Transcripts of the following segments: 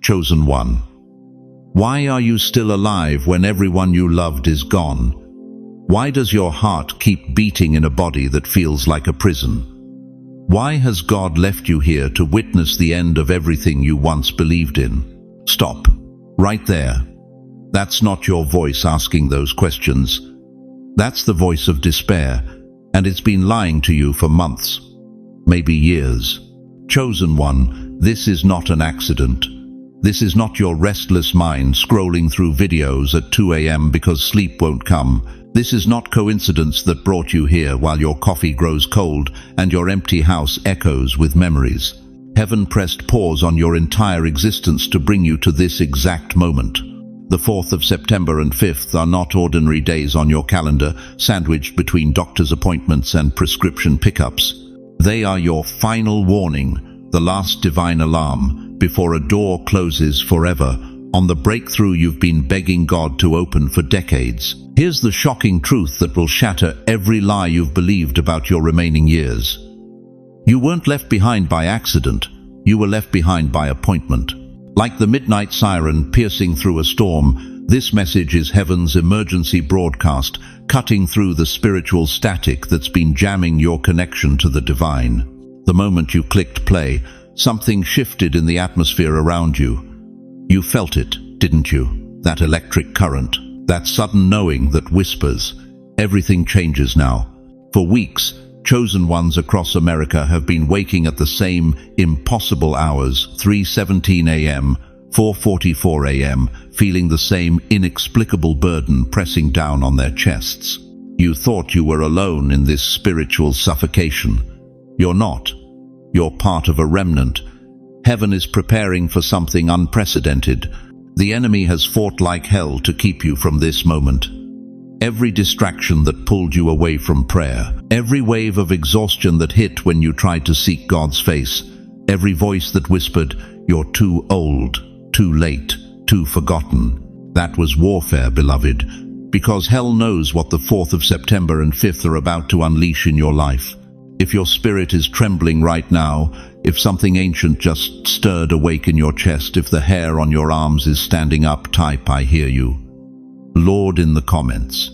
Chosen one. Why are you still alive when everyone you loved is gone? Why does your heart keep beating in a body that feels like a prison? Why has God left you here to witness the end of everything you once believed in? Stop. Right there. That's not your voice asking those questions. That's the voice of despair, and it's been lying to you for months, maybe years. Chosen one, this is not an accident. This is not your restless mind scrolling through videos at 2 a.m. because sleep won't come. This is not coincidence that brought you here while your coffee grows cold and your empty house echoes with memories. Heaven pressed pause on your entire existence to bring you to this exact moment. The 4th of September and 5th are not ordinary days on your calendar, sandwiched between doctor's appointments and prescription pickups. They are your final warning, the last divine alarm, before a door closes forever on the breakthrough you've been begging God to open for decades. Here's the shocking truth that will shatter every lie you've believed about your remaining years. You weren't left behind by accident, you were left behind by appointment. Like the midnight siren piercing through a storm, this message is heaven's emergency broadcast, cutting through the spiritual static that's been jamming your connection to the divine. The moment you clicked play, something shifted in the atmosphere around you. You felt it, didn't you? That electric current, that sudden knowing that whispers, everything changes now. For weeks, chosen ones across America have been waking at the same impossible hours, 3:17 a.m., 4:44 a.m., feeling the same inexplicable burden pressing down on their chests. You thought you were alone in this spiritual suffocation. You're not. You're part of a remnant. Heaven is preparing for something unprecedented. The enemy has fought like hell to keep you from this moment. Every distraction that pulled you away from prayer, every wave of exhaustion that hit when you tried to seek God's face, every voice that whispered, "You're too old, too late, too forgotten." That was warfare, beloved, because hell knows what the 4th of September and 5th are about to unleash in your life. If your spirit is trembling right now, if something ancient just stirred awake in your chest, if the hair on your arms is standing up, type "I hear you." Lord in the comments.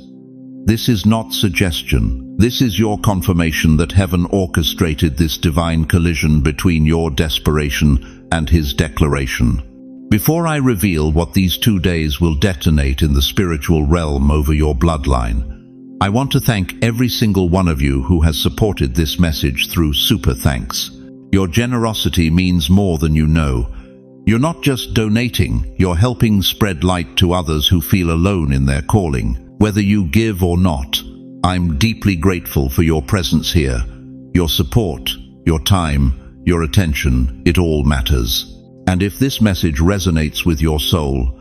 This is not suggestion. This is your confirmation that heaven orchestrated this divine collision between your desperation and his declaration. Before I reveal what these 2 days will detonate in the spiritual realm over your bloodline, I want to thank every single one of you who has supported this message through super thanks. Your generosity means more than you know. You're not just donating, you're helping spread light to others who feel alone in their calling. Whether you give or not, I'm deeply grateful for your presence here. Your support, your time, your attention, it all matters. And if this message resonates with your soul,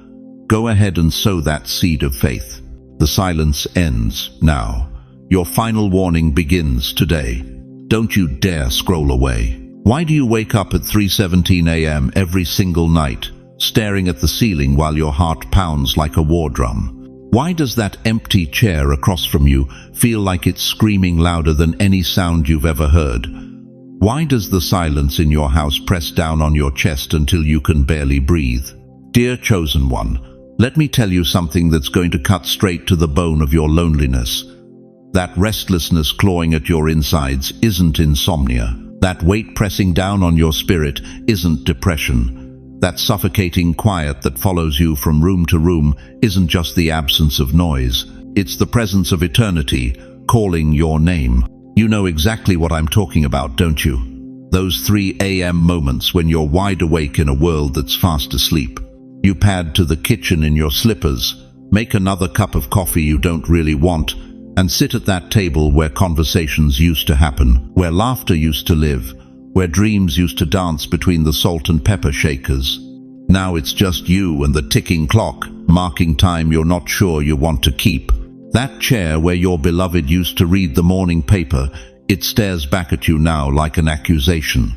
go ahead and sow that seed of faith. The silence ends now. Your final warning begins today. Don't you dare scroll away. Why do you wake up at 3:17 a.m. every single night, staring at the ceiling while your heart pounds like a war drum? Why does that empty chair across from you feel like it's screaming louder than any sound you've ever heard? Why does the silence in your house press down on your chest until you can barely breathe? Dear chosen one, let me tell you something that's going to cut straight to the bone of your loneliness. That restlessness clawing at your insides isn't insomnia. That weight pressing down on your spirit isn't depression. That suffocating quiet that follows you from room to room isn't just the absence of noise. It's the presence of eternity calling your name. You know exactly what I'm talking about, don't you? Those 3 a.m. moments when you're wide awake in a world that's fast asleep. You pad to the kitchen in your slippers, make another cup of coffee you don't really want, and sit at that table where conversations used to happen, where laughter used to live, where dreams used to dance between the salt and pepper shakers. Now it's just you and the ticking clock, marking time you're not sure you want to keep. That chair where your beloved used to read the morning paper, it stares back at you now like an accusation.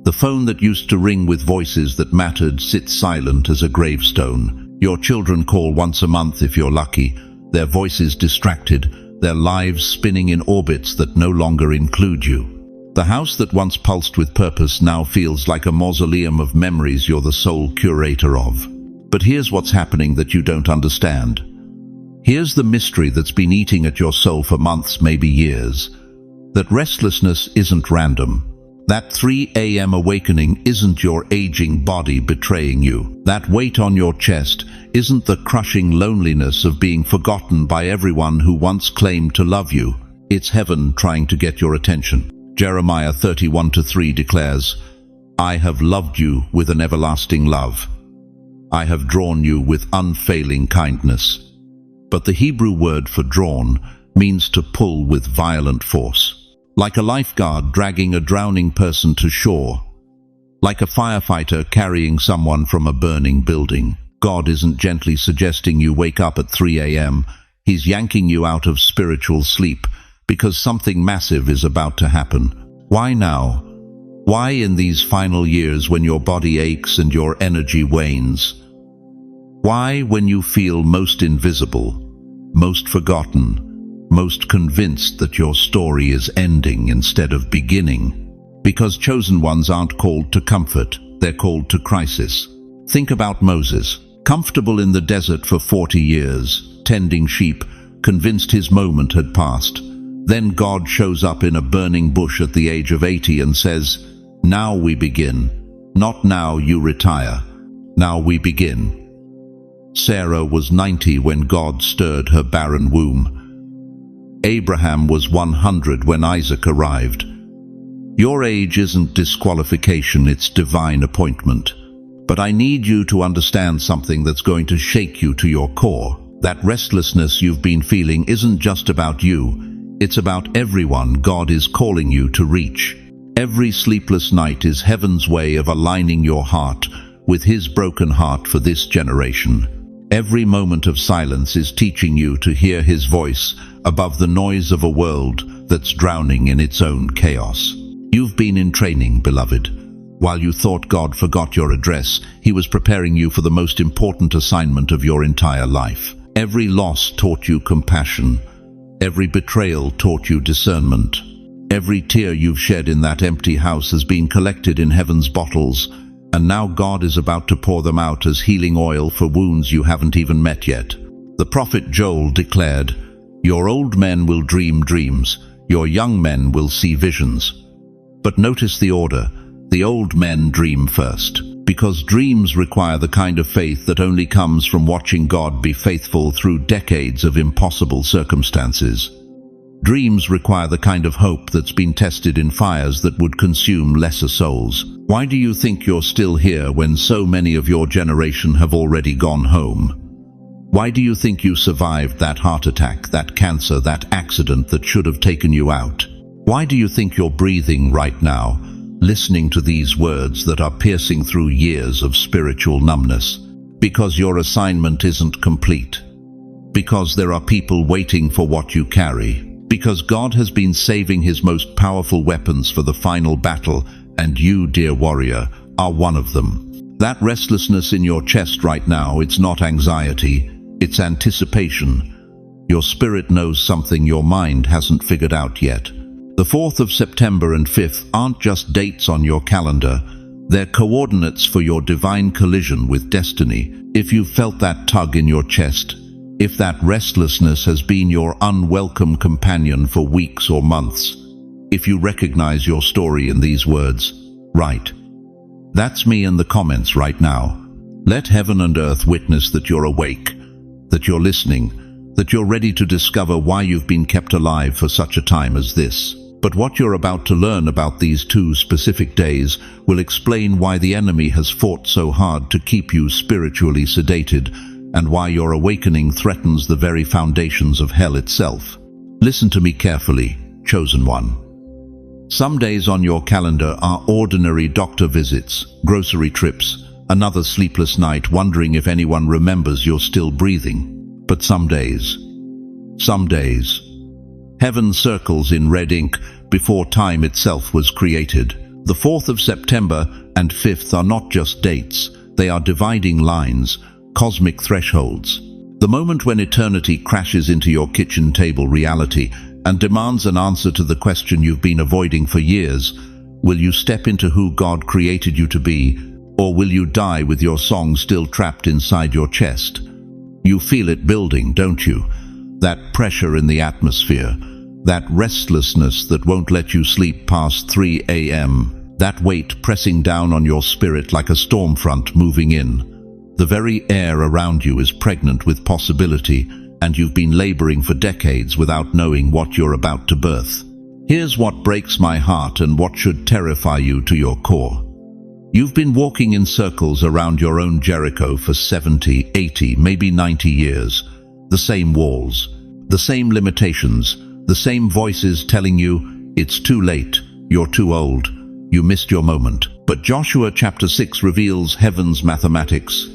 The phone that used to ring with voices that mattered sits silent as a gravestone. Your children call once a month if you're lucky, their voices distracted, their lives spinning in orbits that no longer include you. The house that once pulsed with purpose now feels like a mausoleum of memories you're the sole curator of. But here's what's happening that you don't understand. Here's the mystery that's been eating at your soul for months, maybe years. That restlessness isn't random. That 3 a.m. awakening isn't your aging body betraying you. That weight on your chest isn't the crushing loneliness of being forgotten by everyone who once claimed to love you. It's heaven trying to get your attention. Jeremiah 31:3 declares, "I have loved you with an everlasting love. I have drawn you with unfailing kindness." But the Hebrew word for drawn means to pull with violent force. Like a lifeguard dragging a drowning person to shore. Like a firefighter carrying someone from a burning building. God isn't gently suggesting you wake up at 3 a.m. He's yanking you out of spiritual sleep because something massive is about to happen. Why now? Why in these final years when your body aches and your energy wanes? Why when you feel most invisible, most forgotten, most convinced that your story is ending instead of beginning? Because chosen ones aren't called to comfort, they're called to crisis. Think about Moses, comfortable in the desert for 40 years, tending sheep, convinced his moment had passed. Then God shows up in a burning bush at the age of 80 and says, "Now we begin. Not now you retire. Now we begin." Sarah was 90 when God stirred her barren womb. Abraham was 100 when Isaac arrived. Your age isn't disqualification, it's divine appointment. But I need you to understand something that's going to shake you to your core. That restlessness you've been feeling isn't just about you. It's about everyone God is calling you to reach. Every sleepless night is heaven's way of aligning your heart with His broken heart for this generation. Every moment of silence is teaching you to hear His voice above the noise of a world that's drowning in its own chaos. You've been in training, beloved. While you thought God forgot your address, He was preparing you for the most important assignment of your entire life. Every loss taught you compassion. Every betrayal taught you discernment. Every tear you've shed in that empty house has been collected in heaven's bottles, and now God is about to pour them out as healing oil for wounds you haven't even met yet. The prophet Joel declared, "Your old men will dream dreams, your young men will see visions." But notice the order. The old men dream first, because dreams require the kind of faith that only comes from watching God be faithful through decades of impossible circumstances. Dreams require the kind of hope that's been tested in fires that would consume lesser souls. Why do you think you're still here when so many of your generation have already gone home? Why do you think you survived that heart attack, that cancer, that accident that should have taken you out? Why do you think you're breathing right now, listening to these words that are piercing through years of spiritual numbness? Because your assignment isn't complete. Because there are people waiting for what you carry. Because God has been saving His most powerful weapons for the final battle, and you, dear warrior, are one of them. That restlessness in your chest right now, it's not anxiety, it's anticipation. Your spirit knows something your mind hasn't figured out yet. The 4th of September and 5th aren't just dates on your calendar, they're coordinates for your divine collision with destiny. If you've felt that tug in your chest, if that restlessness has been your unwelcome companion for weeks or months, if you recognize your story in these words, right. That's me in the comments right now. Let heaven and earth witness that you're awake, that you're listening, that you're ready to discover why you've been kept alive for such a time as this. But what you're about to learn about these 2 specific days will explain why the enemy has fought so hard to keep you spiritually sedated, and why your awakening threatens the very foundations of hell itself. Listen to me carefully, chosen one. Some days on your calendar are ordinary doctor visits, grocery trips, another sleepless night wondering if anyone remembers you're still breathing. But some days, heaven circles in red ink before time itself was created. The 4th of September and 5th are not just dates, they are dividing lines, cosmic thresholds. The moment when eternity crashes into your kitchen table reality and demands an answer to the question you've been avoiding for years. Will you step into who God created you to be, or will you die with your song still trapped inside your chest? You feel it building, don't you? That pressure in the atmosphere, that restlessness that won't let you sleep past 3 a.m., that weight pressing down on your spirit like a storm front moving in. The very air around you is pregnant with possibility, and you've been laboring for decades without knowing what you're about to birth. Here's what breaks my heart and what should terrify you to your core. You've been walking in circles around your own Jericho for 70, 80, maybe 90 years. The same walls, the same limitations, the same voices telling you, it's too late, you're too old, you missed your moment. But Joshua chapter 6 reveals heaven's mathematics.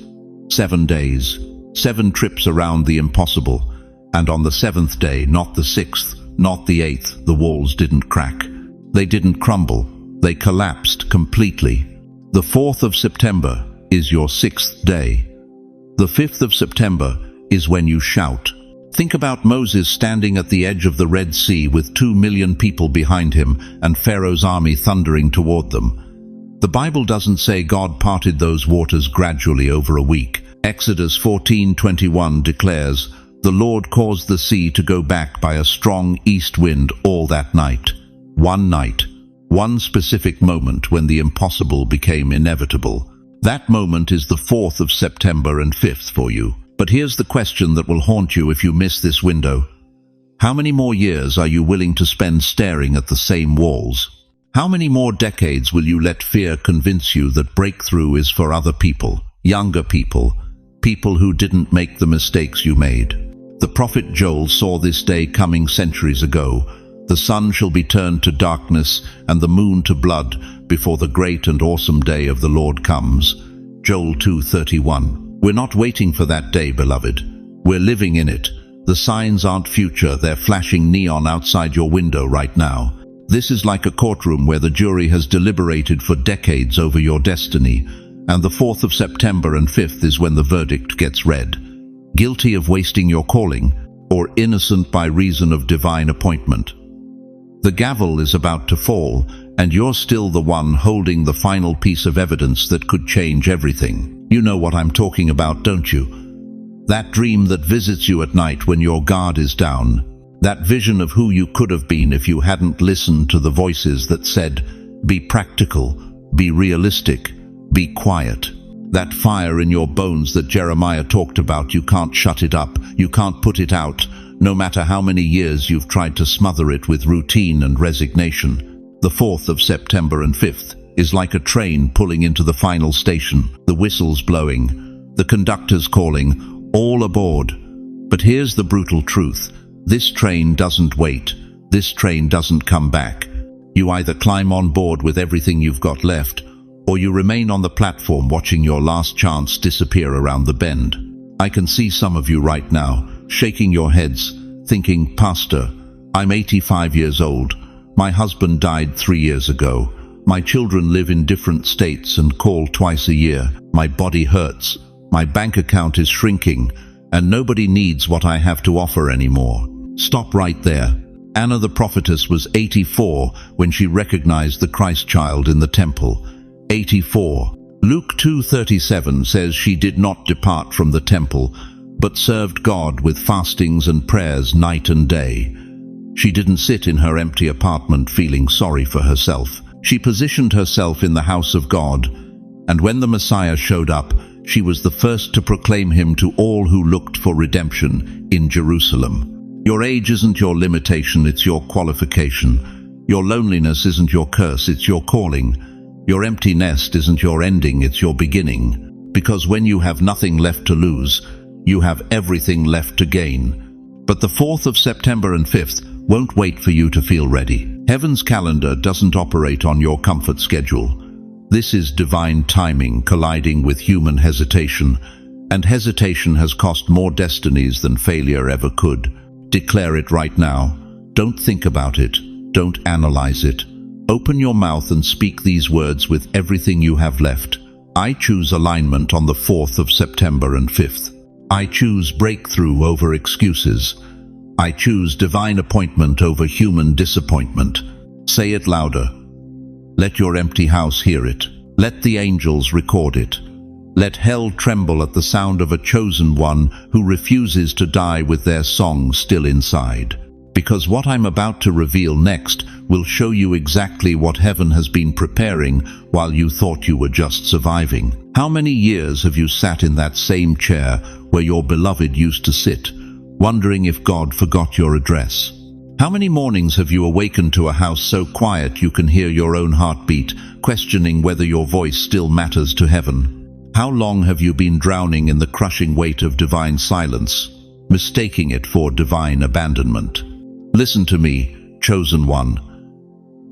7 days, 7 trips around the impossible, and on the 7th day, not the 6th, not the 8th, the walls didn't crack. They didn't crumble. They collapsed completely. The 4th of September is your 6th day. The 5th of September is when you shout. Think about Moses standing at the edge of the Red Sea with 2 million people behind him and Pharaoh's army thundering toward them. The Bible doesn't say God parted those waters gradually over a week. Exodus 14:21 declares, "The Lord caused the sea to go back by a strong east wind all that night." One night, one specific moment when the impossible became inevitable. That moment is the 4th of September and 5th for you. But here's the question that will haunt you if you miss this window. How many more years are you willing to spend staring at the same walls? How many more decades will you let fear convince you that breakthrough is for other people, younger people, people who didn't make the mistakes you made? The prophet Joel saw this day coming centuries ago. The sun shall be turned to darkness and the moon to blood before the great and awesome day of the Lord comes. Joel 2:31. We're not waiting for that day, beloved. We're living in it. The signs aren't future, they're flashing neon outside your window right now. This is like a courtroom where the jury has deliberated for decades over your destiny, and the 4th of September and 5th is when the verdict gets read. Guilty of wasting your calling, or innocent by reason of divine appointment. The gavel is about to fall, and you're still the one holding the final piece of evidence that could change everything. You know what I'm talking about, don't you? That dream that visits you at night when your guard is down. That vision of who you could have been if you hadn't listened to the voices that said, be practical, be realistic, be quiet. That fire in your bones that Jeremiah talked about, you can't shut it up, you can't put it out, no matter how many years you've tried to smother it with routine and resignation. The 4th of September and 5th is like a train pulling into the final station, the whistles blowing, the conductors calling, all aboard. But here's the brutal truth. This train doesn't wait. This train doesn't come back. You either climb on board with everything you've got left, or you remain on the platform watching your last chance disappear around the bend. I can see some of you right now, shaking your heads, thinking, Pastor, I'm 85 years old. My husband died 3 years ago. My children live in different states and call twice a year. My body hurts. My bank account is shrinking, and nobody needs what I have to offer anymore. Stop right there. Anna the prophetess was 84 when she recognized the Christ child in the temple. 84. Luke 2:37 says she did not depart from the temple, but served God with fastings and prayers night and day. She didn't sit in her empty apartment feeling sorry for herself. She positioned herself in the house of God, and when the Messiah showed up, she was the first to proclaim him to all who looked for redemption in Jerusalem. Your age isn't your limitation, it's your qualification. Your loneliness isn't your curse, it's your calling. Your empty nest isn't your ending, it's your beginning. Because when you have nothing left to lose, you have everything left to gain. But the 4th of September and 5th won't wait for you to feel ready. Heaven's calendar doesn't operate on your comfort schedule. This is divine timing colliding with human hesitation, and hesitation has cost more destinies than failure ever could. Declare it right now. Don't think about it. Don't analyze it. Open your mouth and speak these words with everything you have left. I choose alignment on the 4th of September and 5th. I choose breakthrough over excuses. I choose divine appointment over human disappointment. Say it louder. Let your empty house hear it. Let the angels record it. Let hell tremble at the sound of a chosen one who refuses to die with their song still inside. Because what I'm about to reveal next will show you exactly what heaven has been preparing while you thought you were just surviving. How many years have you sat in that same chair where your beloved used to sit, wondering if God forgot your address? How many mornings have you awakened to a house so quiet you can hear your own heartbeat, questioning whether your voice still matters to heaven? How long have you been drowning in the crushing weight of divine silence, mistaking it for divine abandonment? Listen to me, chosen one.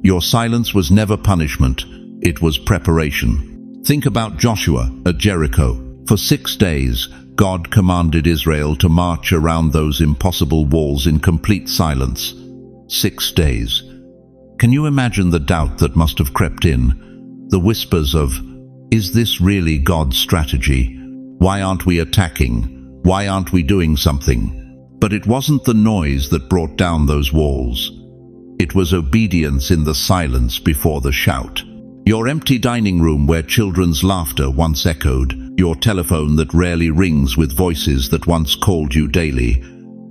Your silence was never punishment, it was preparation. Think about Joshua at Jericho. For 6 days, God commanded Israel to march around those impossible walls in complete silence. 6 days. Can you imagine the doubt that must have crept in? The whispers of, is this really God's strategy? Why aren't we attacking? Why aren't we doing something? But it wasn't the noise that brought down those walls. It was obedience in the silence before the shout. Your empty dining room where children's laughter once echoed, your telephone that rarely rings with voices that once called you daily,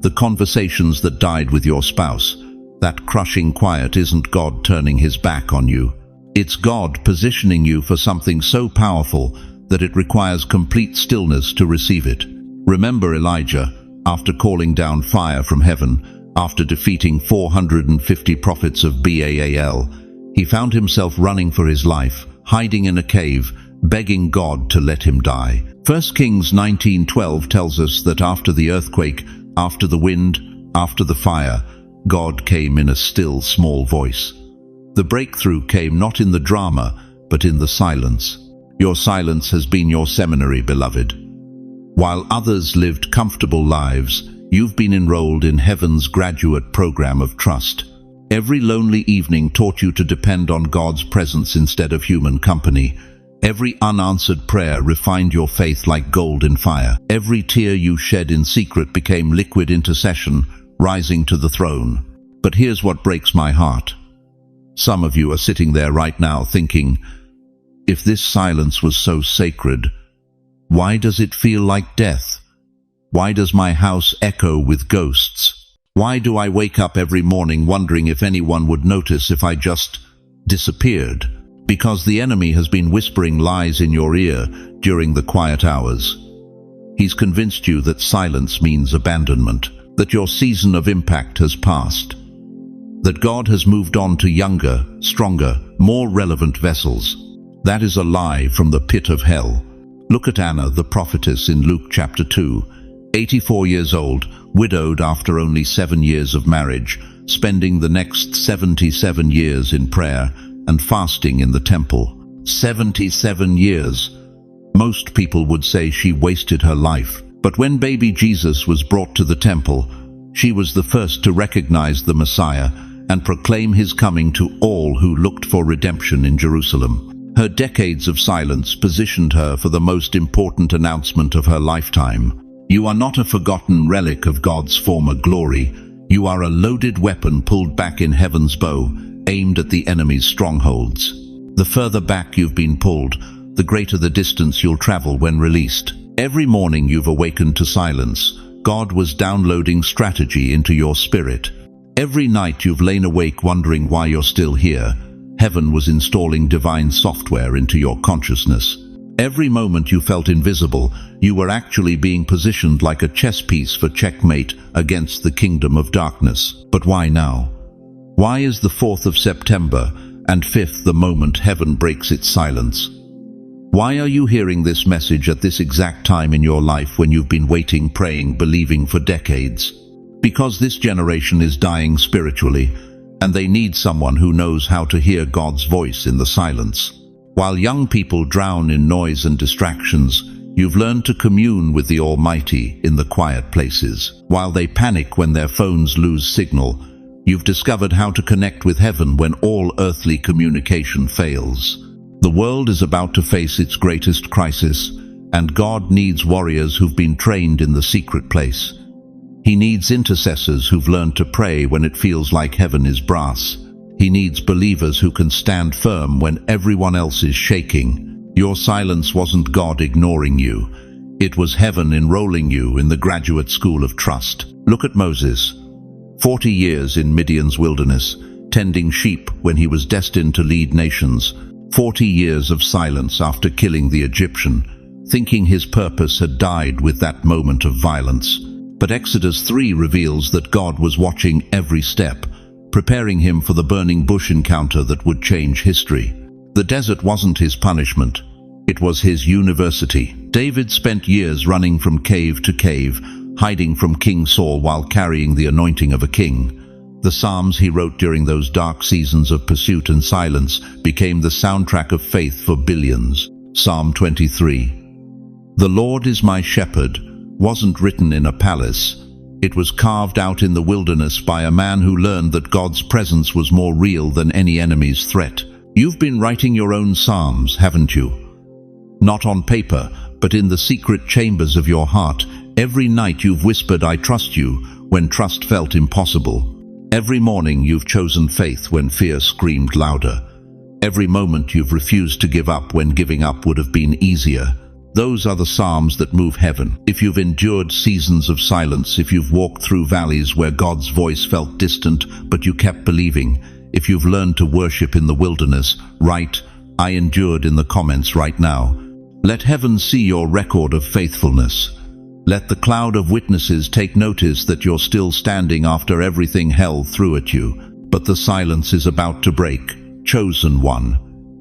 the conversations that died with your spouse. That crushing quiet isn't God turning his back on you. It's God positioning you for something so powerful that it requires complete stillness to receive it. Remember Elijah, after calling down fire from heaven, after defeating 450 prophets of Baal, he found himself running for his life, hiding in a cave, begging God to let him die. 1 Kings 19:12 tells us that after the earthquake, after the wind, after the fire, God came in a still, small voice. The breakthrough came not in the drama, but in the silence. Your silence has been your seminary, beloved. While others lived comfortable lives, you've been enrolled in heaven's graduate program of trust. Every lonely evening taught you to depend on God's presence instead of human company. Every unanswered prayer refined your faith like gold in fire. Every tear you shed in secret became liquid intercession, rising to the throne. But here's what breaks my heart. Some of you are sitting there right now thinking, if this silence was so sacred, why does it feel like death? Why does my house echo with ghosts? Why do I wake up every morning wondering if anyone would notice if I just disappeared? Because the enemy has been whispering lies in your ear during the quiet hours. He's convinced you that silence means abandonment, that your season of impact has passed, that God has moved on to younger, stronger, more relevant vessels. That is a lie from the pit of hell. Look at Anna, the prophetess in Luke chapter 2, 84 years old, widowed after only 7 years of marriage, spending the next 77 years in prayer and fasting in the temple. 77 years. Most people would say she wasted her life. But when baby Jesus was brought to the temple, she was the first to recognize the Messiah and proclaim his coming to all who looked for redemption in Jerusalem. Her decades of silence positioned her for the most important announcement of her lifetime. You are not a forgotten relic of God's former glory. You are a loaded weapon pulled back in heaven's bow, aimed at the enemy's strongholds. The further back you've been pulled, the greater the distance you'll travel when released. Every morning you've awakened to silence, God was downloading strategy into your spirit. Every night you've lain awake wondering why you're still here, heaven was installing divine software into your consciousness. Every moment you felt invisible, you were actually being positioned like a chess piece for checkmate against the kingdom of darkness. But why now? Why is the 4th of September and 5th the moment heaven breaks its silence? Why are you hearing this message at this exact time in your life when you've been waiting, praying, believing for decades? Because this generation is dying spiritually, and they need someone who knows how to hear God's voice in the silence. While young people drown in noise and distractions, you've learned to commune with the Almighty in the quiet places. While they panic when their phones lose signal, you've discovered how to connect with heaven when all earthly communication fails. The world is about to face its greatest crisis, and God needs warriors who've been trained in the secret place. He needs intercessors who've learned to pray when it feels like heaven is brass. He needs believers who can stand firm when everyone else is shaking. Your silence wasn't God ignoring you. It was heaven enrolling you in the graduate school of trust. Look at Moses. 40 years in Midian's wilderness, tending sheep when he was destined to lead nations. 40 years of silence after killing the Egyptian, thinking his purpose had died with that moment of violence. But Exodus 3 reveals that God was watching every step, preparing him for the burning bush encounter that would change history. The desert wasn't his punishment. It was his university. David spent years running from cave to cave, hiding from King Saul while carrying the anointing of a king. The Psalms he wrote during those dark seasons of pursuit and silence became the soundtrack of faith for billions. Psalm 23. The Lord is my shepherd wasn't written in a palace. It was carved out in the wilderness by a man who learned that God's presence was more real than any enemy's threat. You've been writing your own psalms, haven't you? Not on paper, but in the secret chambers of your heart. Every night you've whispered, "I trust you," when trust felt impossible. Every morning you've chosen faith when fear screamed louder. Every moment you've refused to give up when giving up would have been easier. Those are the psalms that move heaven. If you've endured seasons of silence, if you've walked through valleys where God's voice felt distant but you kept believing, if you've learned to worship in the wilderness, write, "I endured" in the comments right now. Let heaven see your record of faithfulness. Let the cloud of witnesses take notice that you're still standing after everything hell threw at you. But the silence is about to break, chosen one.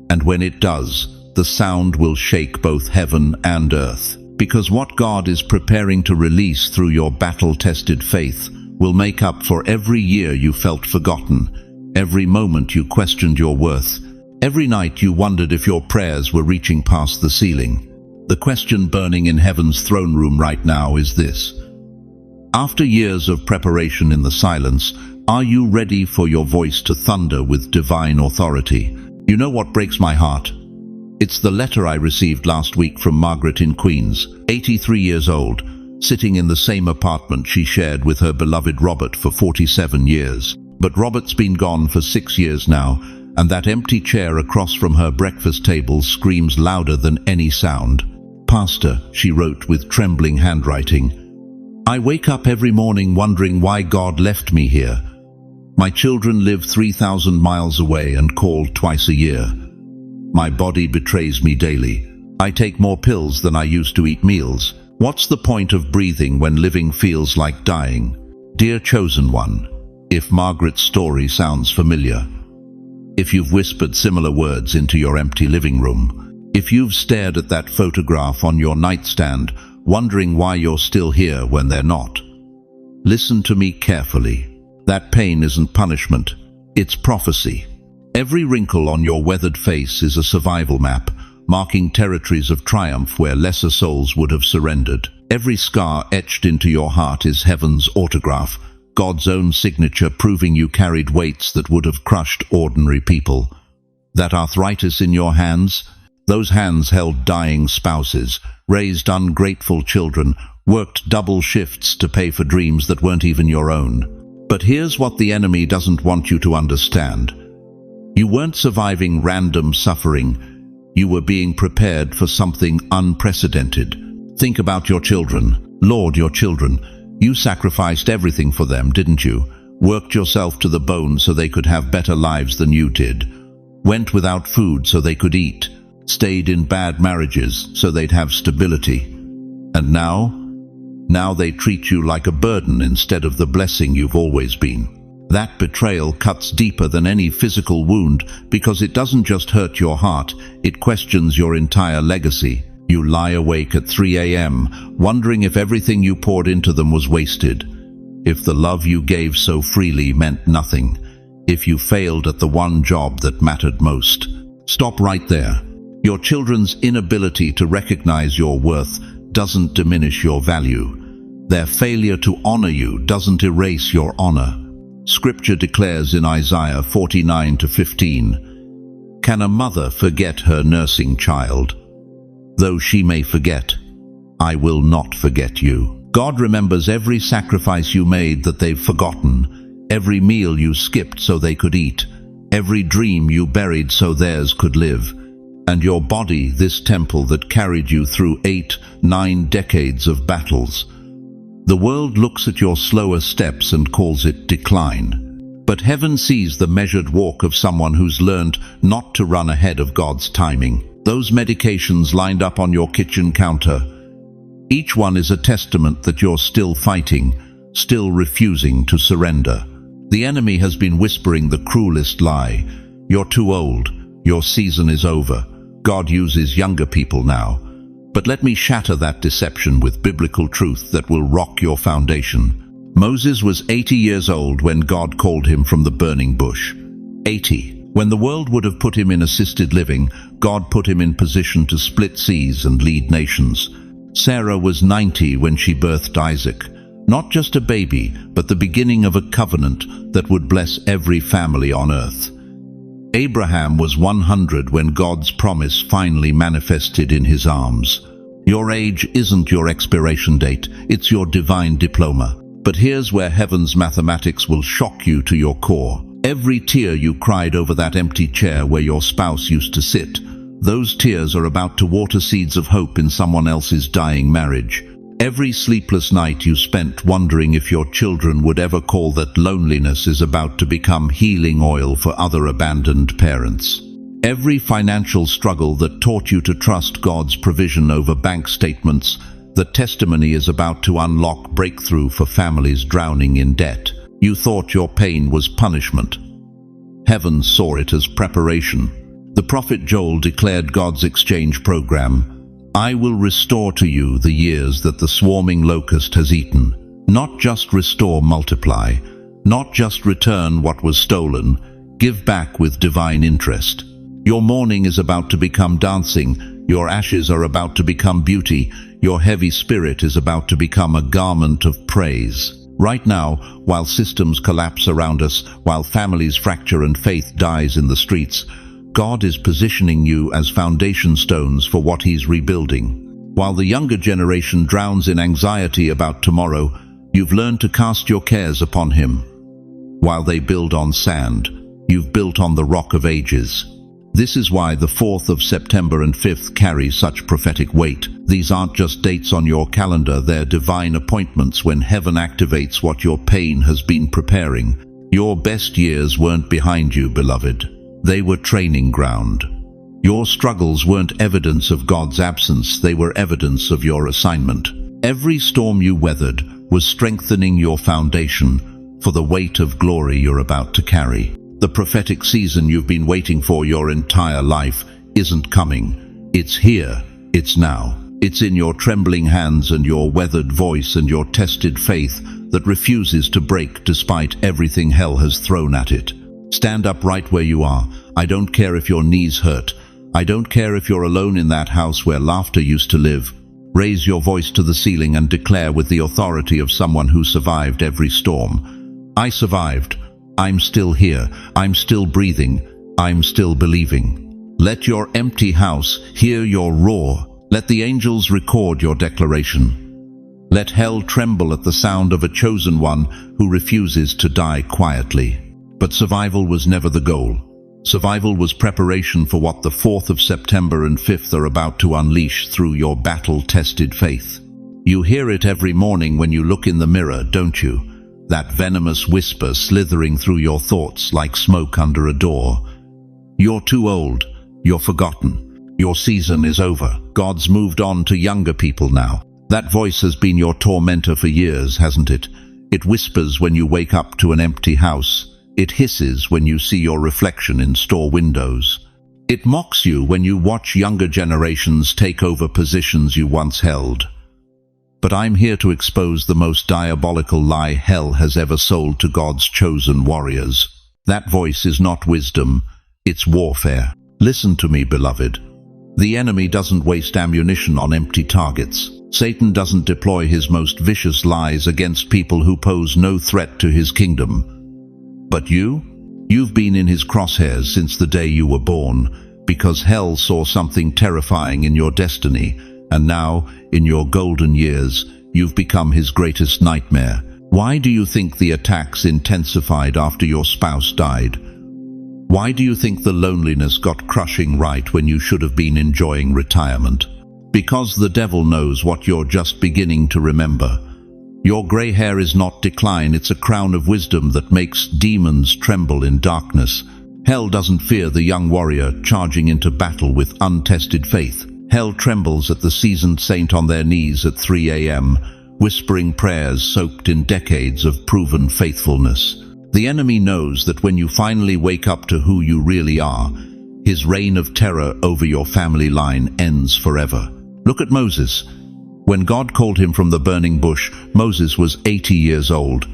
And when it does, the sound will shake both heaven and earth. Because what God is preparing to release through your battle-tested faith will make up for every year you felt forgotten, every moment you questioned your worth, every night you wondered if your prayers were reaching past the ceiling. The question burning in heaven's throne room right now is this: after years of preparation in the silence, are you ready for your voice to thunder with divine authority? You know what breaks my heart? It's the letter I received last week from Margaret in Queens, 83 years old, sitting in the same apartment she shared with her beloved Robert for 47 years. But Robert's been gone for 6 years now, and that empty chair across from her breakfast table screams louder than any sound. "Pastor," she wrote with trembling handwriting, "I wake up every morning wondering why God left me here. My children live 3,000 miles away and call twice a year. My body betrays me daily. I take more pills than I used to eat meals. What's the point of breathing when living feels like dying?" Dear chosen one, if Margaret's story sounds familiar, if you've whispered similar words into your empty living room, if you've stared at that photograph on your nightstand, wondering why you're still here when they're not, listen to me carefully. That pain isn't punishment, it's prophecy. Every wrinkle on your weathered face is a survival map, marking territories of triumph where lesser souls would have surrendered. Every scar etched into your heart is heaven's autograph, God's own signature proving you carried weights that would have crushed ordinary people. That arthritis in your hands, those hands held dying spouses, raised ungrateful children, worked double shifts to pay for dreams that weren't even your own. But here's what the enemy doesn't want you to understand. You weren't surviving random suffering. You were being prepared for something unprecedented. Think about your children. Lord, your children. You sacrificed everything for them, didn't you? Worked yourself to the bone so they could have better lives than you did. Went without food so they could eat. Stayed in bad marriages so they'd have stability. And now they treat you like a burden instead of the blessing you've always been. That betrayal cuts deeper than any physical wound because it doesn't just hurt your heart, it questions your entire legacy. You lie awake at 3 a.m., wondering if everything you poured into them was wasted, if the love you gave so freely meant nothing, if you failed at the one job that mattered most. Stop right there. Your children's inability to recognize your worth doesn't diminish your value. Their failure to honor you doesn't erase your honor. Scripture declares in Isaiah 49:15, "Can a mother forget her nursing child? Though she may forget, I will not forget you." God remembers every sacrifice you made that they've forgotten, every meal you skipped so they could eat, every dream you buried so theirs could live. And your body, this temple that carried you through 8-9 decades of battles. The world looks at your slower steps and calls it decline. But heaven sees the measured walk of someone who's learned not to run ahead of God's timing. Those medications lined up on your kitchen counter, each one is a testament that you're still fighting, still refusing to surrender. The enemy has been whispering the cruelest lie. You're too old. Your season is over. God uses younger people now. But let me shatter that deception with biblical truth that will rock your foundation. Moses was 80 years old when God called him from the burning bush. 80. When the world would have put him in assisted living, God put him in position to split seas and lead nations. Sarah was 90 when she birthed Isaac. Not just a baby, but the beginning of a covenant that would bless every family on earth. Abraham was 100 when God's promise finally manifested in his arms. Your age isn't your expiration date, it's your divine diploma. But here's where heaven's mathematics will shock you to your core. Every tear you cried over that empty chair where your spouse used to sit, those tears are about to water seeds of hope in someone else's dying marriage. Every sleepless night you spent wondering if your children would ever call that loneliness is about to become healing oil for other abandoned parents. Every financial struggle that taught you to trust God's provision over bank statements, the testimony is about to unlock breakthrough for families drowning in debt. You thought your pain was punishment. Heaven saw it as preparation. The prophet Joel declared God's exchange program. I will restore to you the years that the swarming locust has eaten. Not just restore, multiply. Not just return what was stolen. Give back with divine interest. Your mourning is about to become dancing. Your ashes are about to become beauty. Your heavy spirit is about to become a garment of praise. Right now, while systems collapse around us, while families fracture and faith dies in the streets, God is positioning you as foundation stones for what He's rebuilding. While the younger generation drowns in anxiety about tomorrow, you've learned to cast your cares upon Him. While they build on sand, you've built on the rock of ages. This is why the 4th of September and 5th carry such prophetic weight. These aren't just dates on your calendar, they're divine appointments when heaven activates what your pain has been preparing. Your best years weren't behind you, beloved. They were training ground. Your struggles weren't evidence of God's absence, they were evidence of your assignment. Every storm you weathered was strengthening your foundation for the weight of glory you're about to carry. The prophetic season you've been waiting for your entire life isn't coming. It's here. It's now. It's in your trembling hands and your weathered voice and your tested faith that refuses to break despite everything hell has thrown at it. Stand up right where you are. I don't care if your knees hurt. I don't care if you're alone in that house where laughter used to live. Raise your voice to the ceiling and declare with the authority of someone who survived every storm. I survived. I'm still here. I'm still breathing. I'm still believing. Let your empty house hear your roar. Let the angels record your declaration. Let hell tremble at the sound of a chosen one who refuses to die quietly. But survival was never the goal. Survival was preparation for what the 4th of September and 5th are about to unleash through your battle-tested faith. You hear it every morning when you look in the mirror, don't you? That venomous whisper slithering through your thoughts like smoke under a door. You're too old. You're forgotten. Your season is over. God's moved on to younger people now. That voice has been your tormentor for years, hasn't it? It whispers when you wake up to an empty house. It hisses when you see your reflection in store windows. It mocks you when you watch younger generations take over positions you once held. But I'm here to expose the most diabolical lie hell has ever sold to God's chosen warriors. That voice is not wisdom, it's warfare. Listen to me, beloved. The enemy doesn't waste ammunition on empty targets. Satan doesn't deploy his most vicious lies against people who pose no threat to his kingdom. But you've been in his crosshairs since the day you were born, because hell saw something terrifying in your destiny. And now, in your golden years, you've become his greatest nightmare. Why do you think the attacks intensified after your spouse died? Why do you think the loneliness got crushing right when you should have been enjoying retirement? Because the devil knows what you're just beginning to remember. Your grey hair is not decline, it's a crown of wisdom that makes demons tremble in darkness. Hell doesn't fear the young warrior charging into battle with untested faith. Hell trembles at the seasoned saint on their knees at 3 a.m., whispering prayers soaked in decades of proven faithfulness. The enemy knows that when you finally wake up to who you really are, his reign of terror over your family line ends forever. Look at Moses. When God called him from the burning bush, Moses was 80 years old.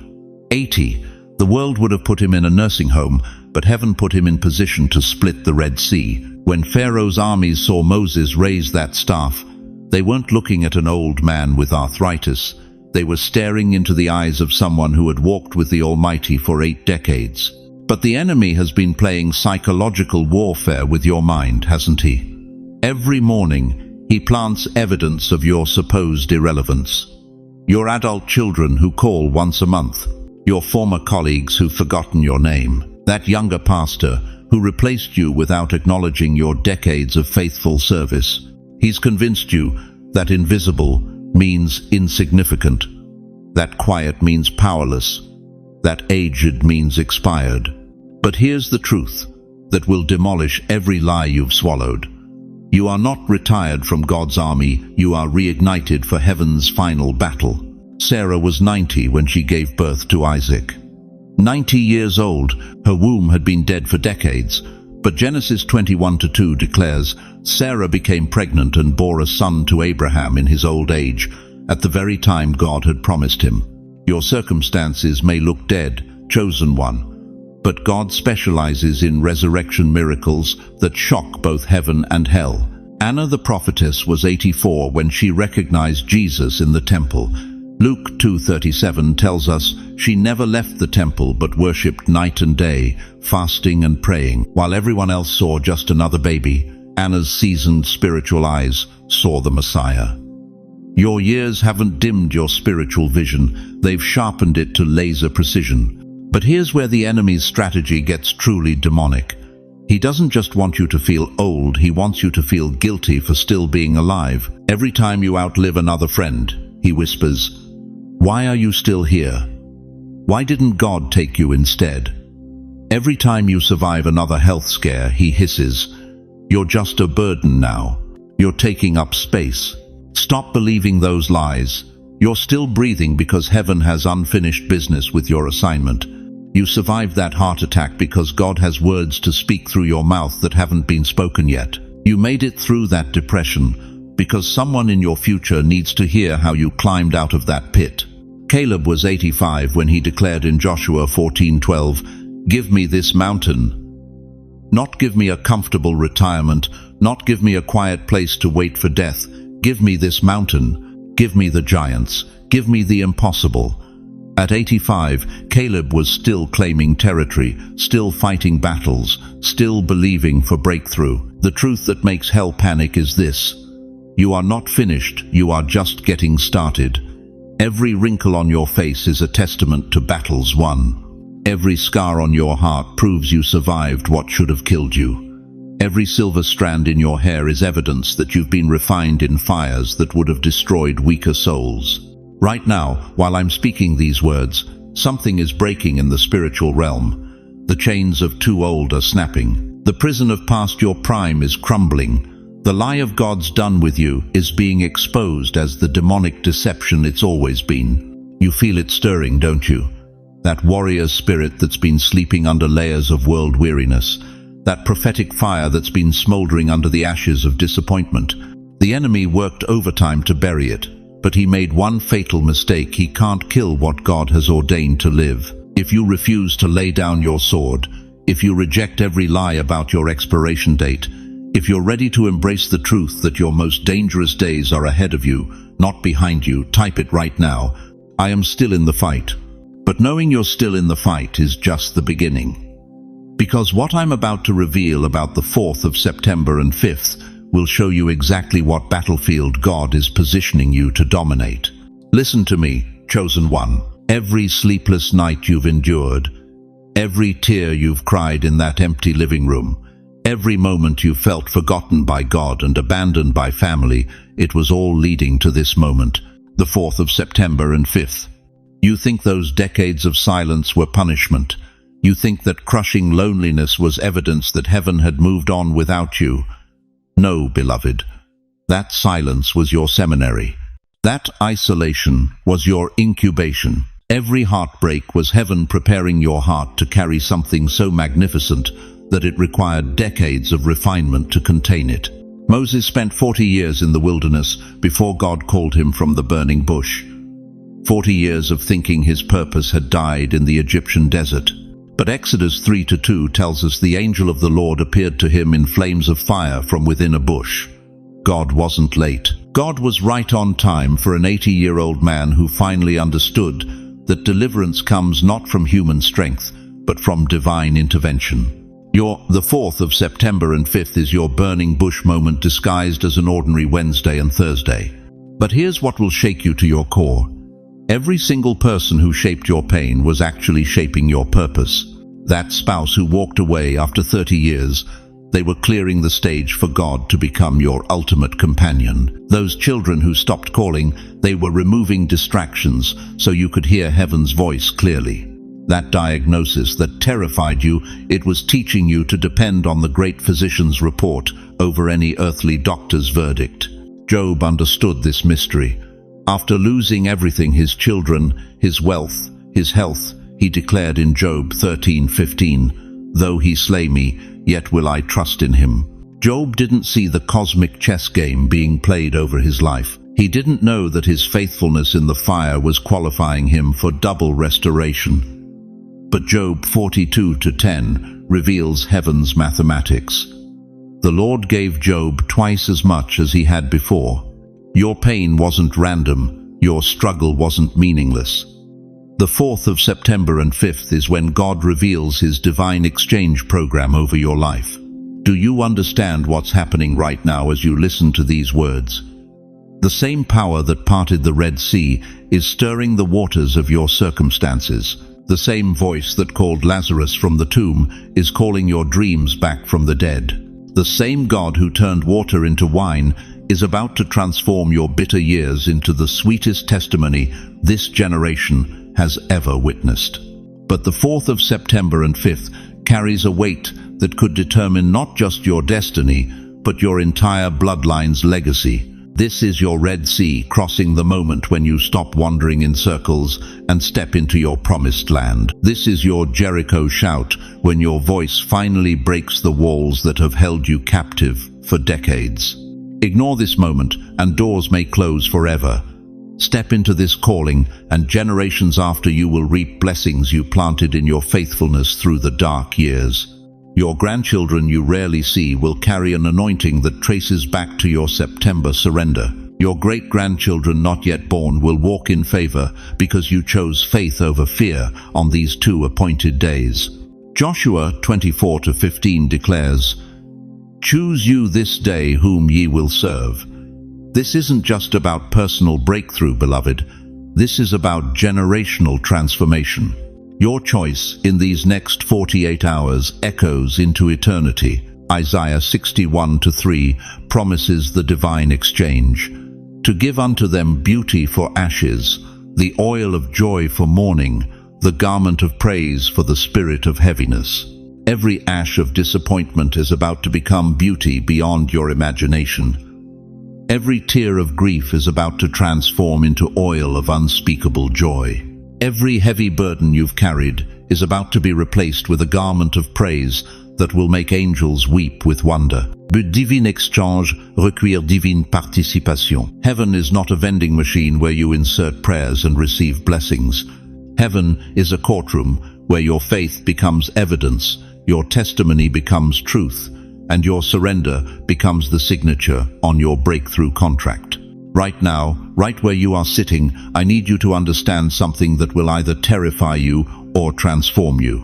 80. The world would have put him in a nursing home, but heaven put him in position to split the Red Sea. When Pharaoh's armies saw Moses raise that staff, they weren't looking at an old man with arthritis. They were staring into the eyes of someone who had walked with the Almighty for 8 decades. But the enemy has been playing psychological warfare with your mind, hasn't he? Every morning, he plants evidence of your supposed irrelevance. Your adult children who call once a month. Your former colleagues who've forgotten your name. That younger pastor who replaced you without acknowledging your decades of faithful service. He's convinced you that invisible means insignificant, that quiet means powerless, that aged means expired. But here's the truth that will demolish every lie you've swallowed. You are not retired from God's army, you are reignited for heaven's final battle. Sarah was 90 when she gave birth to Isaac. 90 years old, her womb had been dead for decades. But Genesis 21:2 declares, Sarah became pregnant and bore a son to Abraham in his old age, at the very time God had promised him. Your circumstances may look dead, chosen one, but God specializes in resurrection miracles that shock both heaven and hell. Anna the prophetess was 84 when she recognized Jesus in the temple. Luke 2:37 tells us she never left the temple but worshipped night and day, fasting and praying. While everyone else saw just another baby, Anna's seasoned spiritual eyes saw the Messiah. Your years haven't dimmed your spiritual vision, they've sharpened it to laser precision. But here's where the enemy's strategy gets truly demonic. He doesn't just want you to feel old, he wants you to feel guilty for still being alive. Every time you outlive another friend, he whispers, "Why are you still here? Why didn't God take you instead?" Every time you survive another health scare, he hisses, "You're just a burden now. You're taking up space." Stop believing those lies. You're still breathing because heaven has unfinished business with your assignment. You survived that heart attack because God has words to speak through your mouth that haven't been spoken yet. You made it through that depression because someone in your future needs to hear how you climbed out of that pit. Caleb was 85 when he declared in Joshua 14:12, "Give me this mountain." Not give me a comfortable retirement, not give me a quiet place to wait for death. Give me this mountain. Give me the giants. Give me the impossible. At 85, Caleb was still claiming territory, still fighting battles, still believing for breakthrough. The truth that makes hell panic is this: you are not finished, you are just getting started. Every wrinkle on your face is a testament to battles won. Every scar on your heart proves you survived what should have killed you. Every silver strand in your hair is evidence that you've been refined in fires that would have destroyed weaker souls. Right now, while I'm speaking these words, something is breaking in the spiritual realm. The chains of too old are snapping. The prison of past your prime is crumbling. The lie of God's done with you is being exposed as the demonic deception it's always been. You feel it stirring, don't you? That warrior spirit that's been sleeping under layers of world weariness. That prophetic fire that's been smoldering under the ashes of disappointment. The enemy worked overtime to bury it, but he made one fatal mistake. He can't kill what God has ordained to live. If you refuse to lay down your sword, if you reject every lie about your expiration date, if you're ready to embrace the truth that your most dangerous days are ahead of you, not behind you, type it right now. I am still in the fight. But knowing you're still in the fight is just the beginning. Because what I'm about to reveal about the 4th of September and 5th will show you exactly what battlefield God is positioning you to dominate. Listen to me, chosen one. Every sleepless night you've endured, every tear you've cried in that empty living room, every moment you felt forgotten by God and abandoned by family, it was all leading to this moment, the 4th of September and 5th. You think those decades of silence were punishment. You think that crushing loneliness was evidence that heaven had moved on without you. No, beloved. That silence was your seminary. That isolation was your incubation. Every heartbreak was heaven preparing your heart to carry something so magnificent that it required decades of refinement to contain it. Moses spent 40 years in the wilderness before God called him from the burning bush. 40 years of thinking his purpose had died in the Egyptian desert. But Exodus 3:2 tells us the angel of the Lord appeared to him in flames of fire from within a bush. God wasn't late. God was right on time for an 80-year-old man who finally understood that deliverance comes not from human strength, but from divine intervention. The 4th of September and 5th is your burning bush moment disguised as an ordinary Wednesday and Thursday. But here's what will shake you to your core. Every single person who shaped your pain was actually shaping your purpose. That spouse who walked away after 30 years, they were clearing the stage for God to become your ultimate companion. Those children who stopped calling, they were removing distractions so you could hear heaven's voice clearly. That diagnosis that terrified you, it was teaching you to depend on the great physician's report over any earthly doctor's verdict. Job understood this mystery. After losing everything, his children, his wealth, his health, he declared in Job 13:15, "Though he slay me, yet will I trust in him." Job didn't see the cosmic chess game being played over his life. He didn't know that his faithfulness in the fire was qualifying him for double restoration. But Job 42:10 reveals heaven's mathematics. The Lord gave Job twice as much as he had before. Your pain wasn't random, your struggle wasn't meaningless. The 4th of September and 5th is when God reveals his divine exchange program over your life. Do you understand what's happening right now as you listen to these words? The same power that parted the Red Sea is stirring the waters of your circumstances. The same voice that called Lazarus from the tomb is calling your dreams back from the dead. The same God who turned water into wine is about to transform your bitter years into the sweetest testimony this generation has ever witnessed. But the 4th of September and 5th carries a weight that could determine not just your destiny, but your entire bloodline's legacy. This is your Red Sea crossing, the moment when you stop wandering in circles and step into your promised land. This is your Jericho shout, when your voice finally breaks the walls that have held you captive for decades. Ignore this moment, and doors may close forever. Step into this calling, and generations after you will reap blessings you planted in your faithfulness through the dark years. Your grandchildren you rarely see will carry an anointing that traces back to your September surrender. Your great-grandchildren not yet born will walk in favor because you chose faith over fear on these 2 appointed days. Joshua 24:15 declares, "Choose you this day whom ye will serve." This isn't just about personal breakthrough, beloved. This is about generational transformation. Your choice in these next 48 hours echoes into eternity. Isaiah 61:3 promises the divine exchange. To give unto them beauty for ashes, the oil of joy for mourning, the garment of praise for the spirit of heaviness. Every ash of disappointment is about to become beauty beyond your imagination. Every tear of grief is about to transform into oil of unspeakable joy. Every heavy burden you've carried is about to be replaced with a garment of praise that will make angels weep with wonder. But divine exchange requiert divine participation. Heaven is not a vending machine where you insert prayers and receive blessings. Heaven is a courtroom where your faith becomes evidence, your testimony becomes truth, and your surrender becomes the signature on your breakthrough contract. Right now, right where you are sitting, I need you to understand something that will either terrify you or transform you.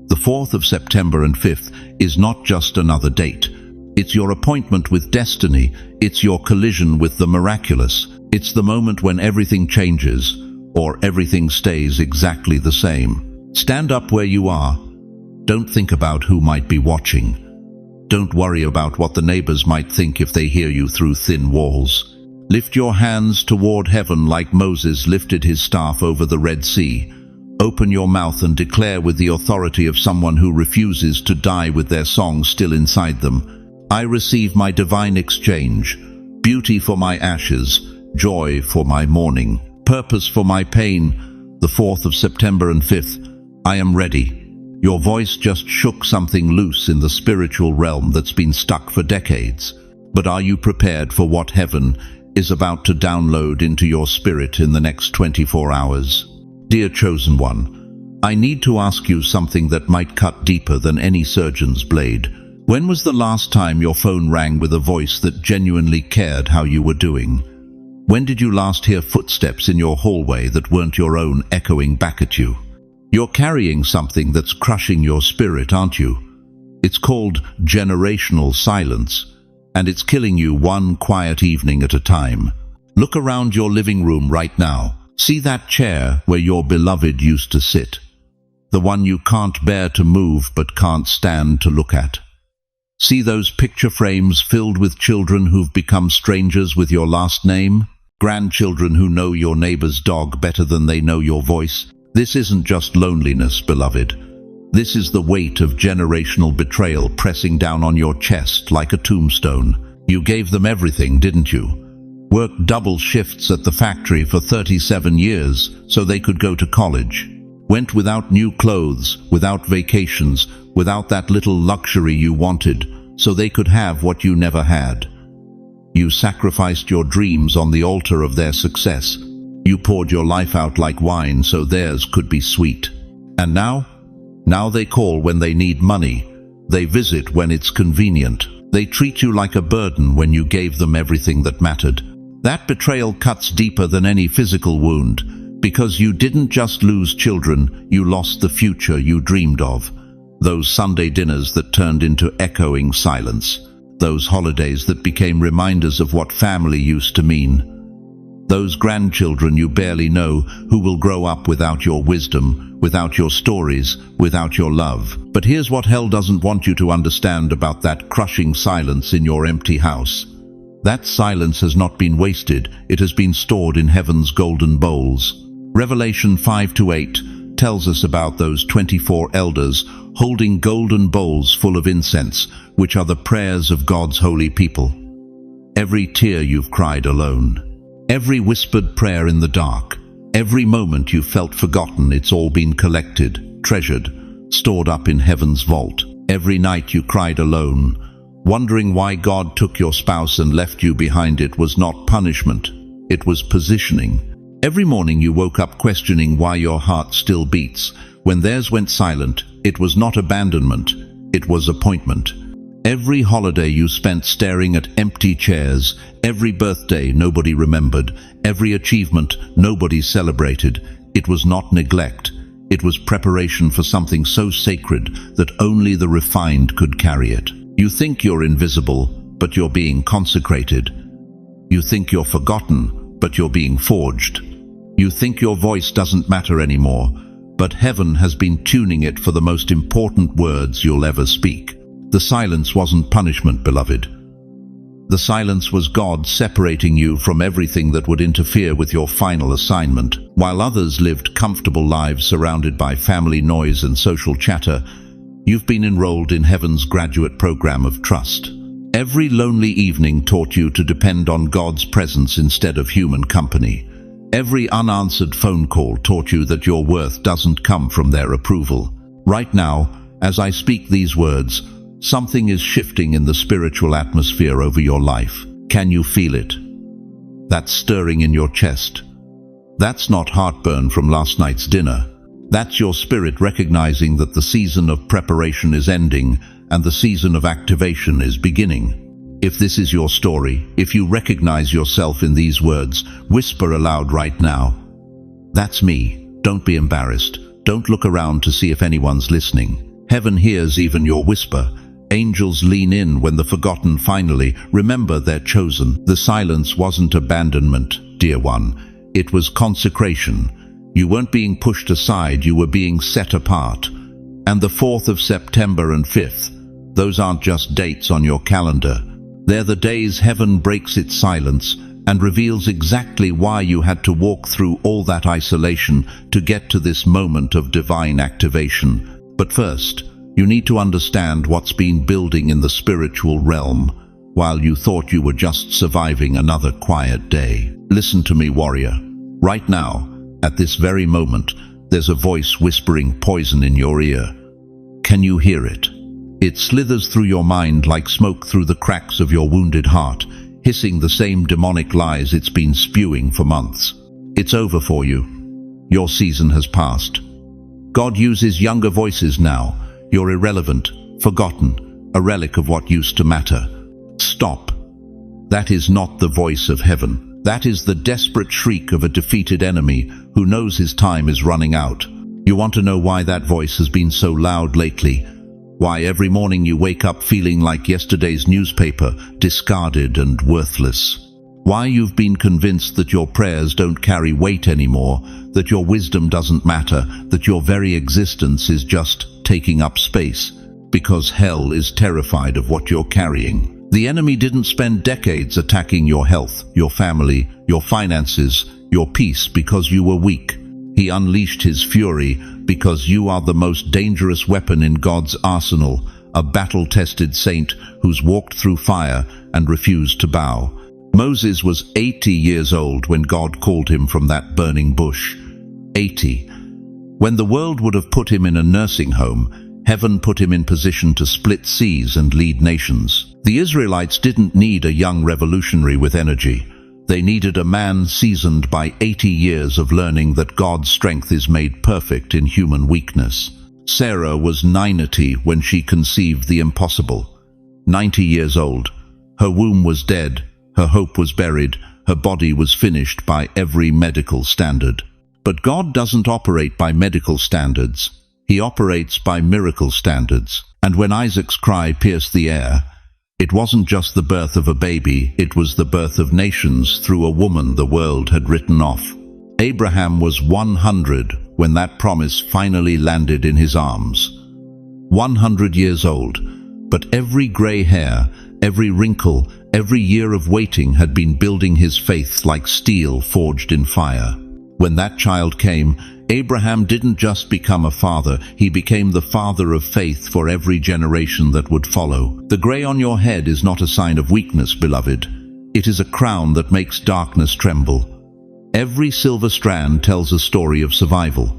The 4th of September and 5th is not just another date. It's your appointment with destiny. It's your collision with the miraculous. It's the moment when everything changes, or everything stays exactly the same. Stand up where you are. Don't think about who might be watching. Don't worry about what the neighbors might think if they hear you through thin walls. Lift your hands toward heaven like Moses lifted his staff over the Red Sea. Open your mouth and declare with the authority of someone who refuses to die with their song still inside them. I receive my divine exchange, beauty for my ashes, joy for my mourning, purpose for my pain. The 4th of September and 5th, I am ready. Your voice just shook something loose in the spiritual realm that's been stuck for decades. But are you prepared for what heaven is about to download into your spirit in the next 24 hours? Dear chosen one, I need to ask you something that might cut deeper than any surgeon's blade. When was the last time your phone rang with a voice that genuinely cared how you were doing? When did you last hear footsteps in your hallway that weren't your own echoing back at you? You're carrying something that's crushing your spirit, aren't you? It's called generational silence, and it's killing you one quiet evening at a time. Look around your living room right now. See that chair where your beloved used to sit, the one you can't bear to move but can't stand to look at. See those picture frames filled with children who've become strangers with your last name? Grandchildren who know your neighbor's dog better than they know your voice? This isn't just loneliness, beloved. This is the weight of generational betrayal pressing down on your chest like a tombstone. You gave them everything, didn't you? Worked double shifts at the factory for 37 years so they could go to college. Went without new clothes, without vacations, without that little luxury you wanted, so they could have what you never had. You sacrificed your dreams on the altar of their success. You poured your life out like wine so theirs could be sweet. And now? Now they call when they need money. They visit when it's convenient. They treat you like a burden when you gave them everything that mattered. That betrayal cuts deeper than any physical wound, because you didn't just lose children, you lost the future you dreamed of. Those Sunday dinners that turned into echoing silence. Those holidays that became reminders of what family used to mean. Those grandchildren you barely know who will grow up without your wisdom, without your stories, without your love. But here's what hell doesn't want you to understand about that crushing silence in your empty house. That silence has not been wasted, it has been stored in heaven's golden bowls. Revelation 5-8 tells us about those 24 elders holding golden bowls full of incense, which are the prayers of God's holy people. Every tear you've cried alone, every whispered prayer in the dark, every moment you felt forgotten, it's all been collected, treasured, stored up in heaven's vault. Every night you cried alone, wondering why God took your spouse and left you behind. It was not punishment, it was positioning. Every morning you woke up questioning why your heart still beats. When theirs went silent, it was not abandonment, it was appointment. Every holiday you spent staring at empty chairs, every birthday nobody remembered, every achievement nobody celebrated, it was not neglect. It was preparation for something so sacred that only the refined could carry it. You think you're invisible, but you're being consecrated. You think you're forgotten, but you're being forged. You think your voice doesn't matter anymore, but heaven has been tuning it for the most important words you'll ever speak. The silence wasn't punishment, beloved. The silence was God separating you from everything that would interfere with your final assignment. While others lived comfortable lives surrounded by family noise and social chatter, you've been enrolled in heaven's graduate program of trust. Every lonely evening taught you to depend on God's presence instead of human company. Every unanswered phone call taught you that your worth doesn't come from their approval. Right now, as I speak these words, something is shifting in the spiritual atmosphere over your life. Can you feel it? That stirring in your chest. That's not heartburn from last night's dinner. That's your spirit recognizing that the season of preparation is ending and the season of activation is beginning. If this is your story, if you recognize yourself in these words, whisper aloud right now. That's me. Don't be embarrassed. Don't look around to see if anyone's listening. Heaven hears even your whisper. Angels lean in when the forgotten finally remember they're chosen. The silence wasn't abandonment. dear one. It was consecration. You weren't being pushed aside, you were being set apart. And the 4th of September and 5th, those aren't just dates on your calendar. They're the days heaven breaks its silence and reveals exactly why you had to walk through all that isolation to get to this moment of divine activation. But first, you need to understand what's been building in the spiritual realm while you thought you were just surviving another quiet day. Listen to me, warrior. Right now, at this very moment, there's a voice whispering poison in your ear. Can you hear it? It slithers through your mind like smoke through the cracks of your wounded heart, hissing the same demonic lies it's been spewing for months. It's over for you. Your season has passed. God uses younger voices now. You're irrelevant, forgotten, a relic of what used to matter. Stop. That is not the voice of heaven. That is the desperate shriek of a defeated enemy who knows his time is running out. You want to know why that voice has been so loud lately? Why every morning you wake up feeling like yesterday's newspaper, discarded and worthless? Why you've been convinced that your prayers don't carry weight anymore, that your wisdom doesn't matter, that your very existence is just taking up space? Because hell is terrified of what you're carrying. The enemy didn't spend decades attacking your health, your family, your finances, your peace because you were weak. He unleashed his fury because you are the most dangerous weapon in God's arsenal, a battle-tested saint who's walked through fire and refused to bow. Moses was 80 years old when God called him from that burning bush. 80. When the world would have put him in a nursing home, heaven put him in position to split seas and lead nations. The Israelites didn't need a young revolutionary with energy. They needed a man seasoned by 80 years of learning that God's strength is made perfect in human weakness. Sarah was 90 when she conceived the impossible. 90 years old. Her womb was dead, her hope was buried, her body was finished by every medical standard. But God doesn't operate by medical standards. He operates by miracle standards. And when Isaac's cry pierced the air, it wasn't just the birth of a baby, it was the birth of nations through a woman the world had written off. Abraham was 100 when that promise finally landed in his arms. 100 years old, but every gray hair, every wrinkle, every year of waiting had been building his faith like steel forged in fire. When that child came, Abraham didn't just become a father, he became the father of faith for every generation that would follow. The gray on your head is not a sign of weakness, beloved. It is a crown that makes darkness tremble. Every silver strand tells a story of survival.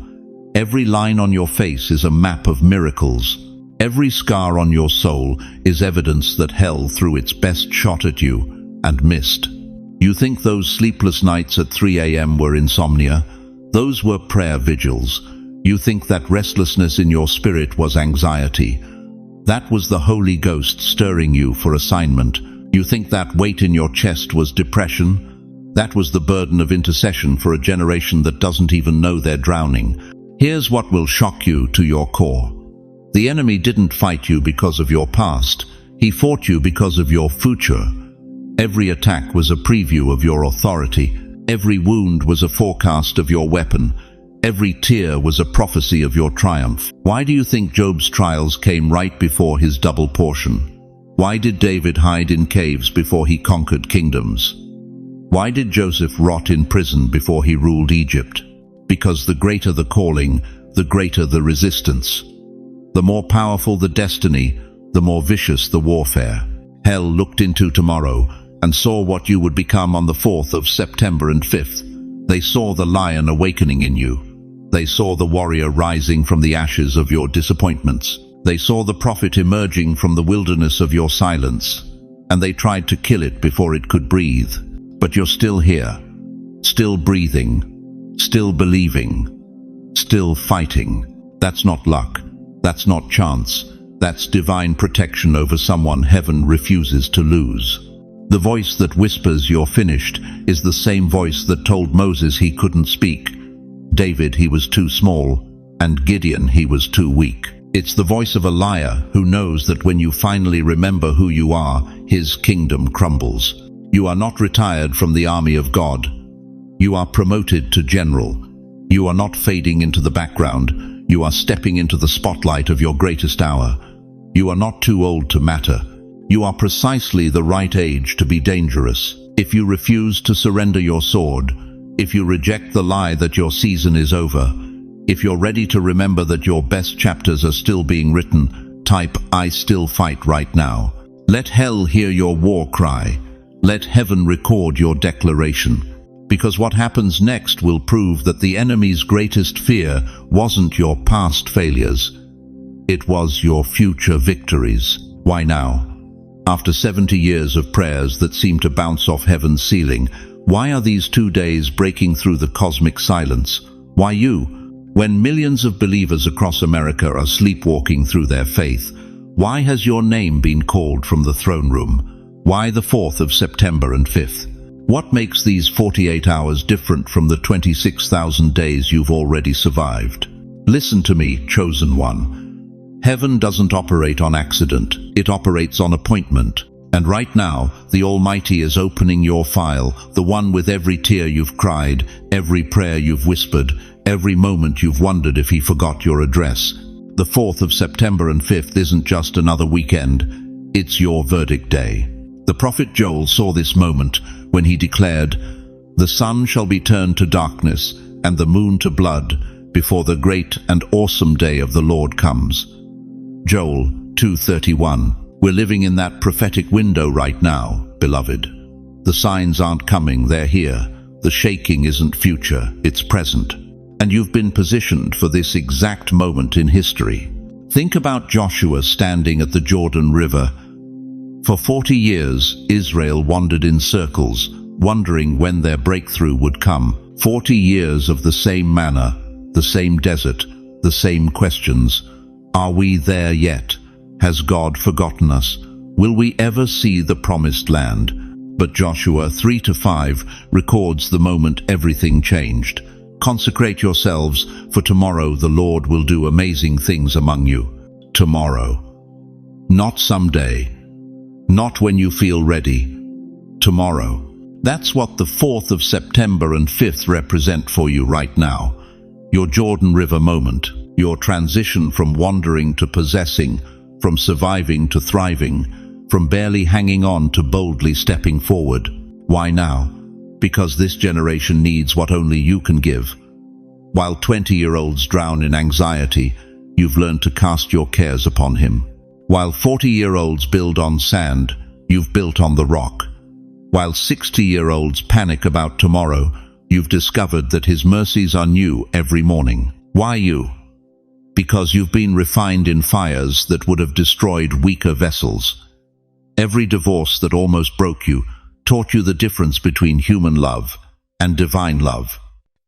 Every line on your face is a map of miracles. Every scar on your soul is evidence that hell threw its best shot at you and missed. You think those sleepless nights at 3 a.m. were insomnia? Those were prayer vigils. You think that restlessness in your spirit was anxiety. That was the Holy Ghost stirring you for assignment. You think that weight in your chest was depression. That was the burden of intercession for a generation that doesn't even know they're drowning. Here's what will shock you to your core. The enemy didn't fight you because of your past. He fought you because of your future. Every attack was a preview of your authority. Every wound was a forecast of your weapon. Every tear was a prophecy of your triumph. Why do you think Job's trials came right before his double portion? Why did David hide in caves before he conquered kingdoms? Why did Joseph rot in prison before he ruled Egypt? Because the greater the calling, the greater the resistance. The more powerful the destiny, the more vicious the warfare. Hell looked into tomorrow and saw what you would become on the 4th of September and 5th. They saw the lion awakening in you. They saw the warrior rising from the ashes of your disappointments. They saw the prophet emerging from the wilderness of your silence, and they tried to kill it before it could breathe. But you're still here, still breathing, still believing, still fighting. That's not luck. That's not chance. That's divine protection over someone heaven refuses to lose. The voice that whispers you're finished is the same voice that told Moses he couldn't speak, David he was too small, and Gideon he was too weak. It's the voice of a liar who knows that when you finally remember who you are, his kingdom crumbles. You are not retired from the army of God. You are promoted to general. You are not fading into the background. You are stepping into the spotlight of your greatest hour. You are not too old to matter. You are precisely the right age to be dangerous. If you refuse to surrender your sword, if you reject the lie that your season is over, if you're ready to remember that your best chapters are still being written, type "I still fight" right now. Let hell hear your war cry. Let heaven record your declaration. Because what happens next will prove that the enemy's greatest fear wasn't your past failures. It was your future victories. Why now? After 70 years of prayers that seem to bounce off heaven's ceiling, why are these 2 days breaking through the cosmic silence? Why you? When millions of believers across America are sleepwalking through their faith, why has your name been called from the throne room? Why the 4th of September and 5th? What makes these 48 hours different from the 26,000 days you've already survived? Listen to me, chosen one. Heaven doesn't operate on accident, it operates on appointment. And right now, the Almighty is opening your file, the one with every tear you've cried, every prayer you've whispered, every moment you've wondered if He forgot your address. The 4th of September and 5th isn't just another weekend, it's your verdict day. The prophet Joel saw this moment when he declared, "The sun shall be turned to darkness and the moon to blood before the great and awesome day of the Lord comes." Joel 2:31. We're living in that prophetic window right now, beloved. The signs aren't coming, they're here. The shaking isn't future, it's present. And you've been positioned for this exact moment in history. Think about Joshua standing at the Jordan River. For 40 years, Israel wandered in circles, wondering when their breakthrough would come. 40 years of the same manna, the same desert, the same questions. Are we there yet? Has God forgotten us? Will we ever see the promised land? But Joshua 3-5 records the moment everything changed. Consecrate yourselves, for tomorrow the Lord will do amazing things among you. Tomorrow. Not someday. Not when you feel ready. Tomorrow. That's what the 4th of September and 5th represent for you right now. Your Jordan River moment. Your transition from wandering to possessing, from surviving to thriving, from barely hanging on to boldly stepping forward. Why now? Because this generation needs what only you can give. While 20-year-olds drown in anxiety, you've learned to cast your cares upon Him. While 40-year-olds build on sand, you've built on the rock. While 60-year-olds panic about tomorrow, you've discovered that His mercies are new every morning. Why you? Because you've been refined in fires that would have destroyed weaker vessels. Every divorce that almost broke you taught you the difference between human love and divine love.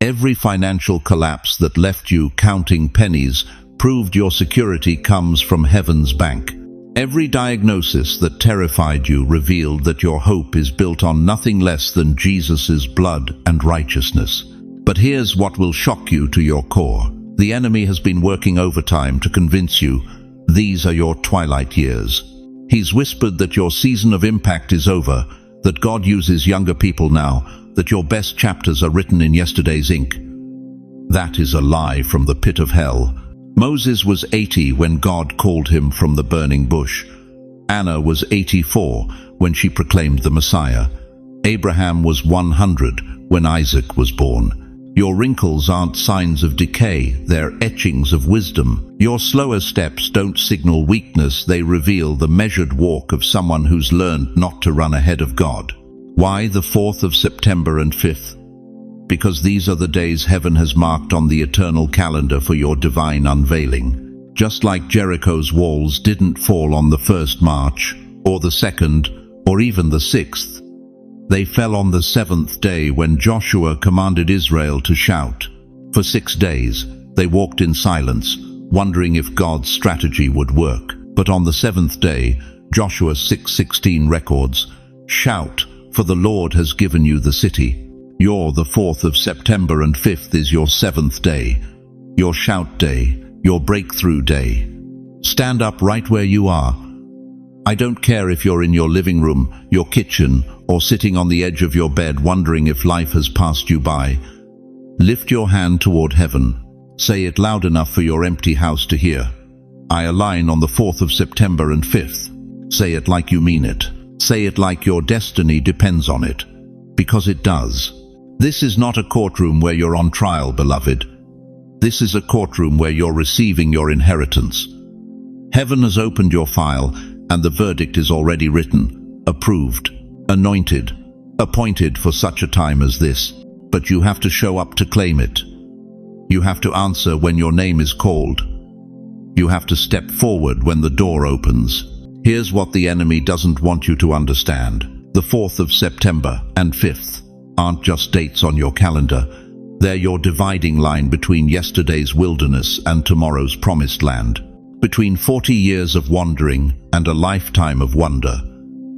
Every financial collapse that left you counting pennies proved your security comes from heaven's bank. Every diagnosis that terrified you revealed that your hope is built on nothing less than Jesus' blood and righteousness. But here's what will shock you to your core. The enemy has been working overtime to convince you these are your twilight years. He's whispered that your season of impact is over, that God uses younger people now, that your best chapters are written in yesterday's ink. That is a lie from the pit of hell. Moses was 80 when God called him from the burning bush. Anna was 84 when she proclaimed the Messiah. Abraham was 100 when Isaac was born. Your wrinkles aren't signs of decay, they're etchings of wisdom. Your slower steps don't signal weakness, they reveal the measured walk of someone who's learned not to run ahead of God. Why the 4th of September and 5th? Because these are the days heaven has marked on the eternal calendar for your divine unveiling. Just like Jericho's walls didn't fall on the 1st March, or the 2nd, or even the 6th. They fell on the 7th day when Joshua commanded Israel to shout. For 6 days, they walked in silence, wondering if God's strategy would work. But on the 7th day, Joshua 6:16 records, "Shout, for the Lord has given you the city." Your the 4th of September and 5th is your 7th day, your shout day, your breakthrough day. Stand up right where you are. I don't care if you're in your living room, your kitchen, or sitting on the edge of your bed wondering if life has passed you by, lift your hand toward heaven. Say it loud enough for your empty house to hear. I align on the 4th of September and 5th. Say it like you mean it. Say it like your destiny depends on it. Because it does. This is not a courtroom where you're on trial, beloved. This is a courtroom where you're receiving your inheritance. Heaven has opened your file, and the verdict is already written, approved, anointed, appointed for such a time as this. But you have to show up to claim it. You have to answer when your name is called. You have to step forward when the door opens. Here's what the enemy doesn't want you to understand. The 4th of September and 5th aren't just dates on your calendar. They're your dividing line between yesterday's wilderness and tomorrow's promised land. Between 40 years of wandering and a lifetime of wonder.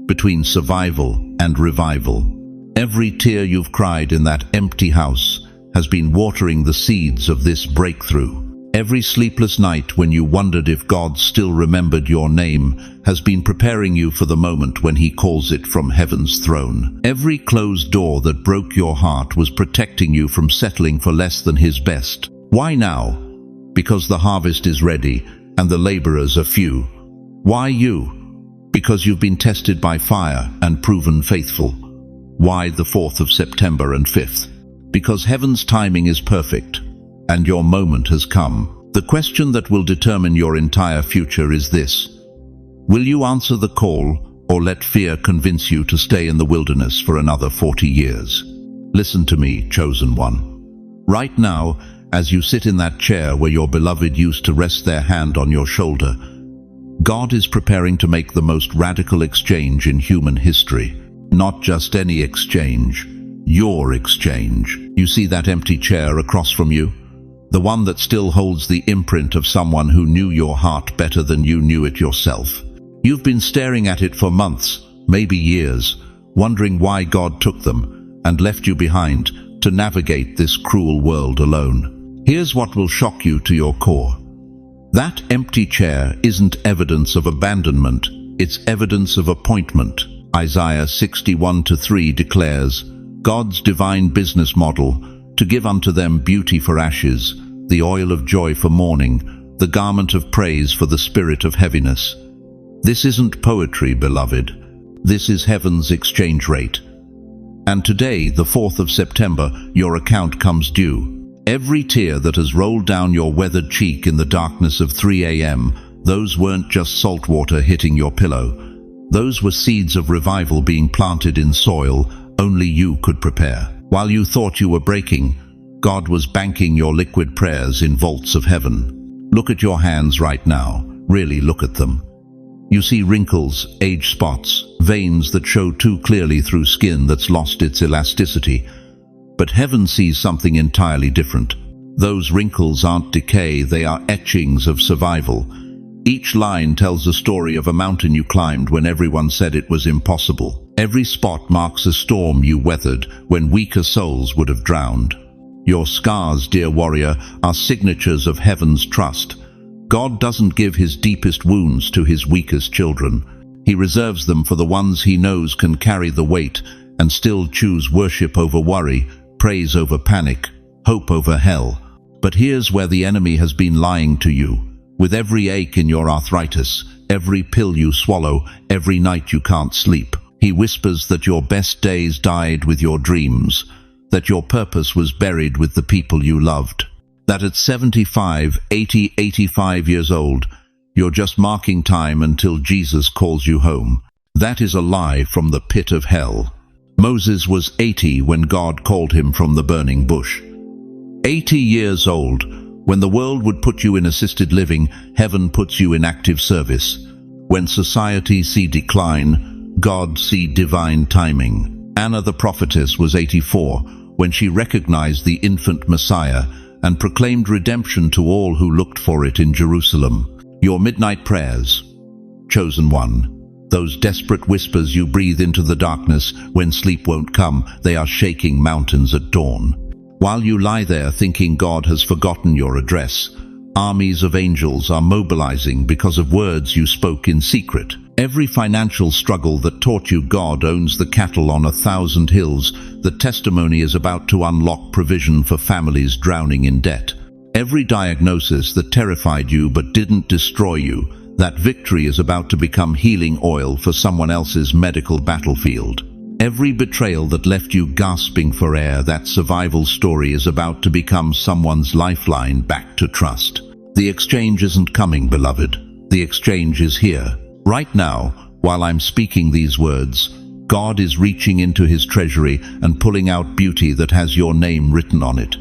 Between survival and revival. Every tear you've cried in that empty house has been watering the seeds of this breakthrough. Every sleepless night when you wondered if God still remembered your name has been preparing you for the moment when He calls it from heaven's throne. Every closed door that broke your heart was protecting you from settling for less than His best. Why now? Because the harvest is ready and the laborers are few. Why you? Because you've been tested by fire and proven faithful. Why the 4th of September and 5th? Because heaven's timing is perfect. And your moment has come. The question that will determine your entire future is this. Will you answer the call or let fear convince you to stay in the wilderness for another 40 years? Listen to me, chosen one. Right now, as you sit in that chair where your beloved used to rest their hand on your shoulder, God is preparing to make the most radical exchange in human history. Not just any exchange, your exchange. You see that empty chair across from you? The one that still holds the imprint of someone who knew your heart better than you knew it yourself. You've been staring at it for months, maybe years, wondering why God took them and left you behind to navigate this cruel world alone. Here's what will shock you to your core. That empty chair isn't evidence of abandonment, it's evidence of appointment. Isaiah 61:3 declares, God's divine business model, to give unto them beauty for ashes, the oil of joy for mourning, the garment of praise for the spirit of heaviness. This isn't poetry, beloved. This is heaven's exchange rate. And today, the 4th of September, your account comes due. Every tear that has rolled down your weathered cheek in the darkness of 3 a.m., those weren't just salt water hitting your pillow. Those were seeds of revival being planted in soil only you could prepare. While you thought you were breaking, God was banking your liquid prayers in vaults of heaven. Look at your hands right now. Really look at them. You see wrinkles, age spots, veins that show too clearly through skin that's lost its elasticity. But heaven sees something entirely different. Those wrinkles aren't decay, they are etchings of survival. Each line tells the story of a mountain you climbed when everyone said it was impossible. Every spot marks a storm you weathered when weaker souls would have drowned. Your scars, dear warrior, are signatures of heaven's trust. God doesn't give His deepest wounds to His weakest children. He reserves them for the ones He knows can carry the weight and still choose worship over worry, praise over panic, hope over hell. But here's where the enemy has been lying to you. With every ache in your arthritis, every pill you swallow, every night you can't sleep, he whispers that your best days died with your dreams, that your purpose was buried with the people you loved, that at 75, 80, 85 years old, you're just marking time until Jesus calls you home. That is a lie from the pit of hell. Moses was 80 when God called him from the burning bush. 80 years old. When the world would put you in assisted living, heaven puts you in active service. When society see decline, God see divine timing. Anna the prophetess was 84 when she recognized the infant Messiah and proclaimed redemption to all who looked for it in Jerusalem. Your midnight prayers, chosen one. Those desperate whispers you breathe into the darkness when sleep won't come, they are shaking mountains at dawn. While you lie there thinking God has forgotten your address, armies of angels are mobilizing because of words you spoke in secret. Every financial struggle that taught you God owns the cattle on 1,000 hills, the testimony is about to unlock provision for families drowning in debt. Every diagnosis that terrified you but didn't destroy you, that victory is about to become healing oil for someone else's medical battlefield. Every betrayal that left you gasping for air, that survival story is about to become someone's lifeline back to trust. The exchange isn't coming, beloved. The exchange is here. Right now, while I'm speaking these words, God is reaching into his treasury and pulling out beauty that has your name written on it.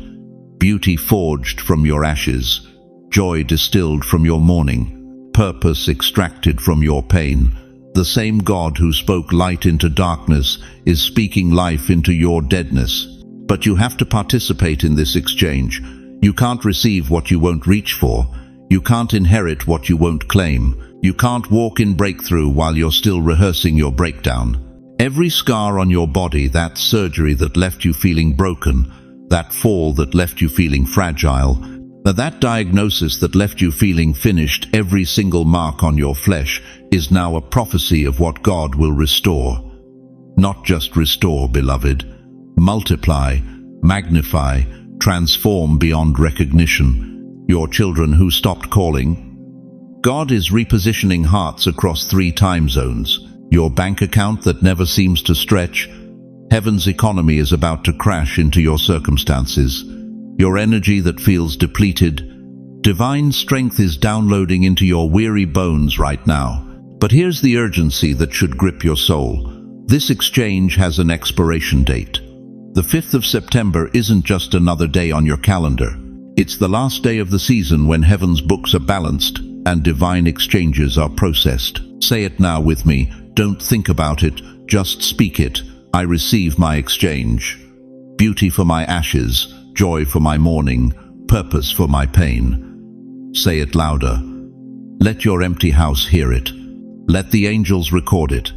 Beauty forged from your ashes, joy distilled from your mourning, purpose extracted from your pain. The same God who spoke light into darkness is speaking life into your deadness. But you have to participate in this exchange. You can't receive what you won't reach for. You can't inherit what you won't claim. You can't walk in breakthrough while you're still rehearsing your breakdown. Every scar on your body, that surgery that left you feeling broken, that fall that left you feeling fragile, that diagnosis that left you feeling finished, every single mark on your flesh is now a prophecy of what God will restore. Not just restore, beloved. Multiply, magnify, transform beyond recognition. Your children who stopped calling. God is repositioning hearts across 3 time zones. Your bank account that never seems to stretch. Heaven's economy is about to crash into your circumstances. Your energy that feels depleted. Divine strength is downloading into your weary bones right now. But here's the urgency that should grip your soul. This exchange has an expiration date. The 5th of September isn't just another day on your calendar. It's the last day of the season when heaven's books are balanced and divine exchanges are processed. Say it now with me. Don't think about it, just speak it. I receive my exchange. Beauty for my ashes, joy for my mourning, purpose for my pain. Say it louder. Let your empty house hear it. Let the angels record it.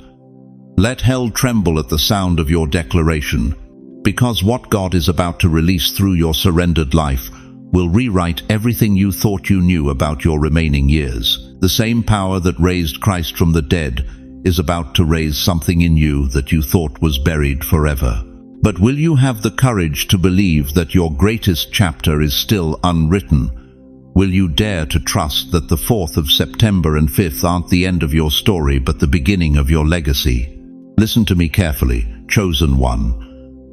Let hell tremble at the sound of your declaration. Because what God is about to release through your surrendered life will rewrite everything you thought you knew about your remaining years. The same power that raised Christ from the dead is about to raise something in you that you thought was buried forever. But will you have the courage to believe that your greatest chapter is still unwritten? Will you dare to trust that the 4th of September and 5th aren't the end of your story but the beginning of your legacy? Listen to me carefully, chosen one.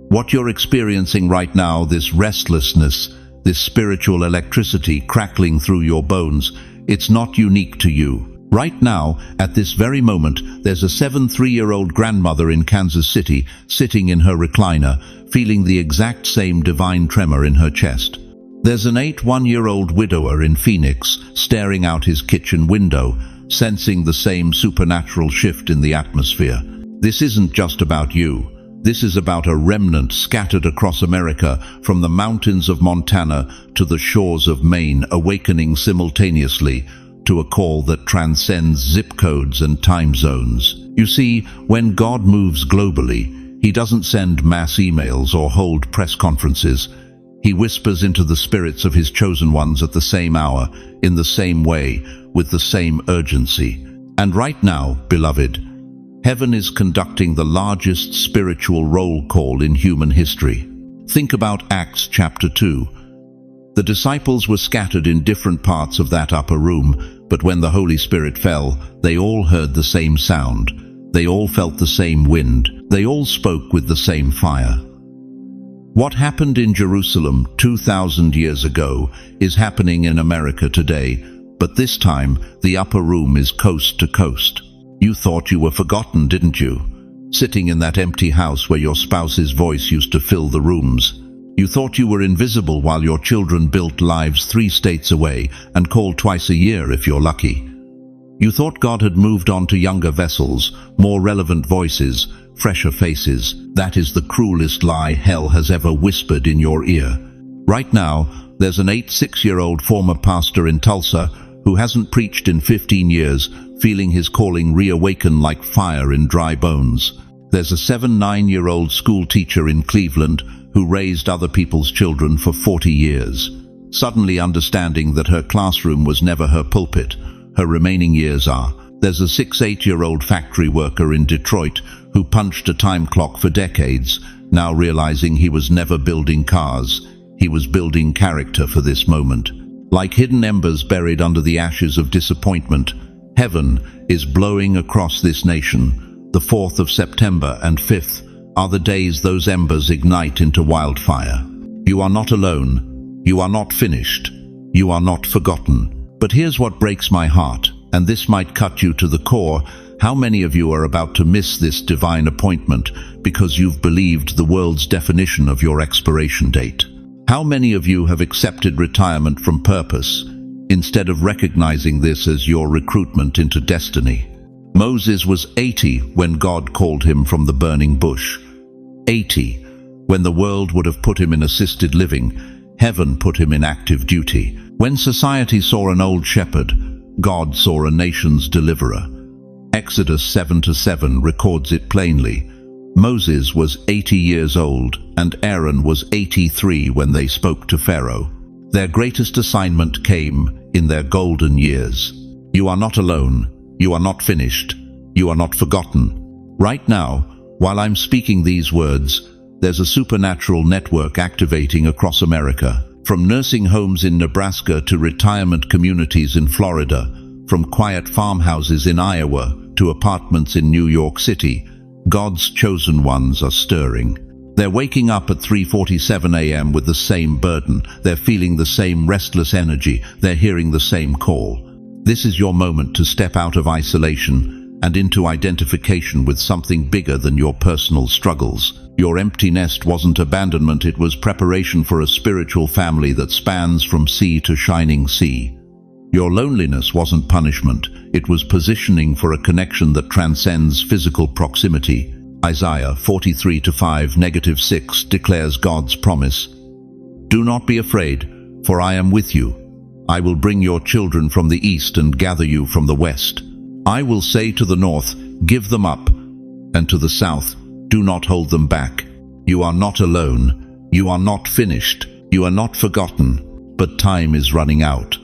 What you're experiencing right now, this restlessness, this spiritual electricity crackling through your bones, it's not unique to you. Right now, at this very moment, there's a 73-year-old grandmother in Kansas City sitting in her recliner, feeling the exact same divine tremor in her chest. There's an 81-year-old widower in Phoenix staring out his kitchen window, sensing the same supernatural shift in the atmosphere. This isn't just about you. This is about a remnant scattered across America, from the mountains of Montana to the shores of Maine, awakening simultaneously to a call that transcends zip codes and time zones. You see, when God moves globally, he doesn't send mass emails or hold press conferences. He whispers into the spirits of his chosen ones at the same hour, in the same way, with the same urgency. And right now, beloved, heaven is conducting the largest spiritual roll call in human history. Think about Acts chapter 2. The disciples were scattered in different parts of that upper room, but when the Holy Spirit fell, they all heard the same sound. They all felt the same wind. They all spoke with the same fire. What happened in Jerusalem 2,000 years ago is happening in America today, but this time the upper room is coast to coast. You thought you were forgotten, didn't you? Sitting in that empty house where your spouse's voice used to fill the rooms. You thought you were invisible while your children built lives 3 states away and called twice a year if you're lucky. You thought God had moved on to younger vessels, more relevant voices, fresher faces. That is the cruelest lie hell has ever whispered in your ear. Right now, there's an 86-year-old former pastor in Tulsa who hasn't preached in 15 years, feeling his calling reawaken like fire in dry bones. There's a 9-year-old school teacher in Cleveland who raised other people's children for 40 years, suddenly understanding that her classroom was never her pulpit. Her remaining years are. There's a 8-year-old factory worker in Detroit who punched a time clock for decades, now realizing he was never building cars. He was building character for this moment. Like hidden embers buried under the ashes of disappointment, heaven is blowing across this nation. The 4th of September and 5th are the days those embers ignite into wildfire. You are not alone. You are not finished. You are not forgotten. But here's what breaks my heart, and this might cut you to the core. How many of you are about to miss this divine appointment because you've believed the world's definition of your expiration date? How many of you have accepted retirement from purpose instead of recognizing this as your recruitment into destiny? Moses was 80 when God called him from the burning bush. 80, when the world would have put him in assisted living, heaven put him in active duty. When society saw an old shepherd, God saw a nation's deliverer. Exodus 7:7 records it plainly. Moses was 80 years old, and Aaron was 83 when they spoke to Pharaoh. Their greatest assignment came in their golden years. You are not alone. You are not finished. You are not forgotten. Right now, while I'm speaking these words, there's a supernatural network activating across America. From nursing homes in Nebraska to retirement communities in Florida, from quiet farmhouses in Iowa to apartments in New York City, God's chosen ones are stirring. They're waking up at 3:47 a.m. with the same burden. They're feeling the same restless energy. They're hearing the same call. This is your moment to step out of isolation and into identification with something bigger than your personal struggles. Your empty nest wasn't abandonment, it was preparation for a spiritual family that spans from sea to shining sea. Your loneliness wasn't punishment, it was positioning for a connection that transcends physical proximity. Isaiah 43:5-6 declares God's promise. Do not be afraid, for I am with you. I will bring your children from the east and gather you from the west. I will say to the north, give them up, and to the south, do not hold them back. You are not alone. You are not finished. You are not forgotten. But time is running out.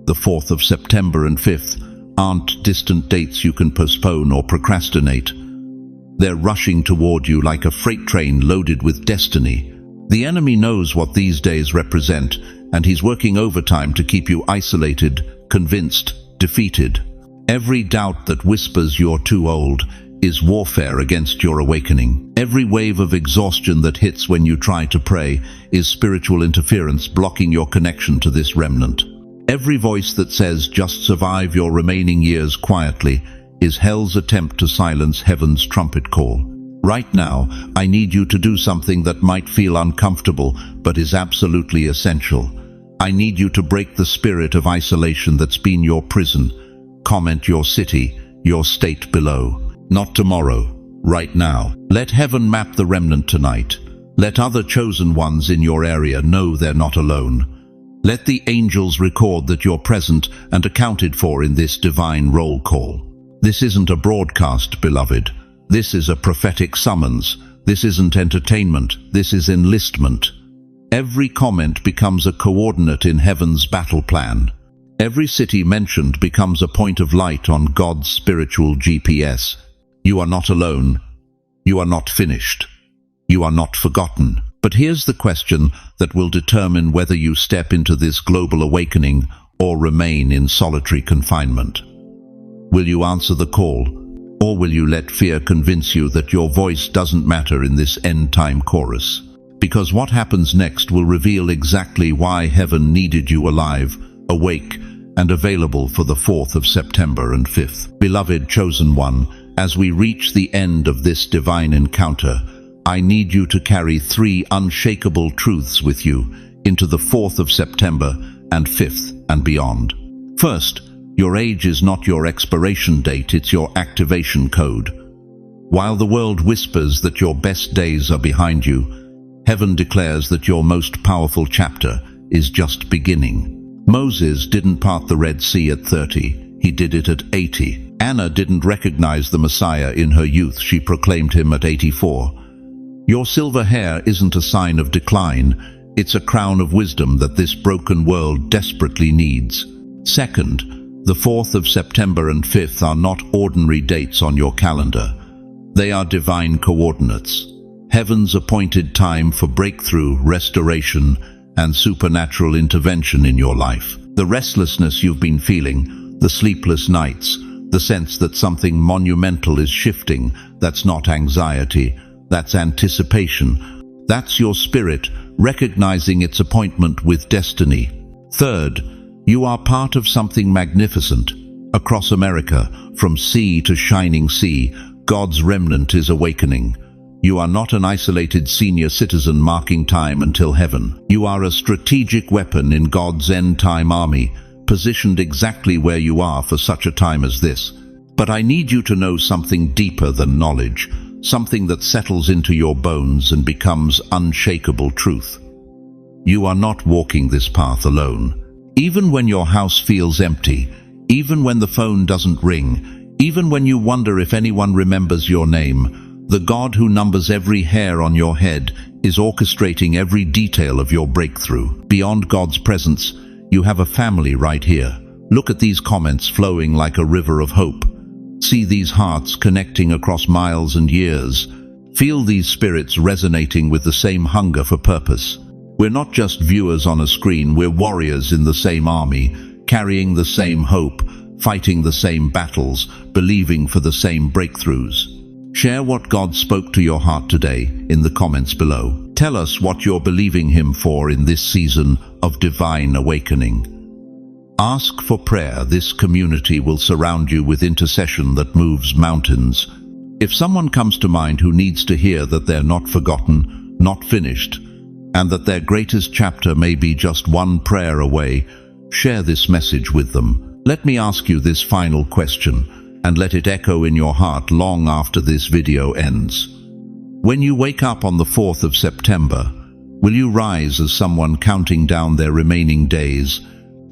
The 4th of September and 5th aren't distant dates you can postpone or procrastinate. They're rushing toward you like a freight train loaded with destiny. The enemy knows what these days represent, and he's working overtime to keep you isolated, convinced, defeated. Every doubt that whispers you're too old is warfare against your awakening. Every wave of exhaustion that hits when you try to pray is spiritual interference blocking your connection to this remnant. Every voice that says just survive your remaining years quietly is hell's attempt to silence heaven's trumpet call. Right now, I need you to do something that might feel uncomfortable, but is absolutely essential. I need you to break the spirit of isolation that's been your prison. Comment your city, your state below. Not tomorrow, right now. Let heaven map the remnant tonight. Let other chosen ones in your area know they're not alone. Let the angels record that you're present and accounted for in this divine roll call. This isn't a broadcast, beloved. This is a prophetic summons. This isn't entertainment. This is enlistment. Every comment becomes a coordinate in heaven's battle plan. Every city mentioned becomes a point of light on God's spiritual GPS. You are not alone. You are not finished. You are not forgotten. But here's the question that will determine whether you step into this global awakening or remain in solitary confinement. Will you answer the call, or will you let fear convince you that your voice doesn't matter in this end-time chorus? Because what happens next will reveal exactly why heaven needed you alive, awake, and available for the 4th of September and 5th. Beloved chosen one, as we reach the end of this divine encounter, I need you to carry 3 unshakable truths with you into the 4th of September and 5th and beyond. First, your age is not your expiration date, it's your activation code. While the world whispers that your best days are behind you, heaven declares that your most powerful chapter is just beginning. Moses didn't part the Red Sea at 30, he did it at 80. Anna didn't recognize the Messiah in her youth, she proclaimed him at 84. Your silver hair isn't a sign of decline, it's a crown of wisdom that this broken world desperately needs. Second, The 4th of September and 5th are not ordinary dates on your calendar. They are divine coordinates, heaven's appointed time for breakthrough, restoration, and supernatural intervention in your life. The restlessness you've been feeling, the sleepless nights, the sense that something monumental is shifting, that's not anxiety, that's anticipation. That's your spirit recognizing its appointment with destiny. Third, you are part of something magnificent. Across America, from sea to shining sea, God's remnant is awakening. You are not an isolated senior citizen marking time until heaven. You are a strategic weapon in God's end-time army, positioned exactly where you are for such a time as this. But I need you to know something deeper than knowledge, something that settles into your bones and becomes unshakable truth. You are not walking this path alone. Even when your house feels empty, even when the phone doesn't ring, even when you wonder if anyone remembers your name, the God who numbers every hair on your head is orchestrating every detail of your breakthrough. Beyond God's presence, you have a family right here. Look at these comments flowing like a river of hope. See these hearts connecting across miles and years. Feel these spirits resonating with the same hunger for purpose. We're not just viewers on a screen, we're warriors in the same army, carrying the same hope, fighting the same battles, believing for the same breakthroughs. Share what God spoke to your heart today in the comments below. Tell us what you're believing Him for in this season of divine awakening. Ask for prayer. This community will surround you with intercession that moves mountains. If someone comes to mind who needs to hear that they're not forgotten, not finished, and that their greatest chapter may be just one prayer away, share this message with them. Let me ask you this final question, and let it echo in your heart long after this video ends. When you wake up on the 4th of September, will you rise as someone counting down their remaining days,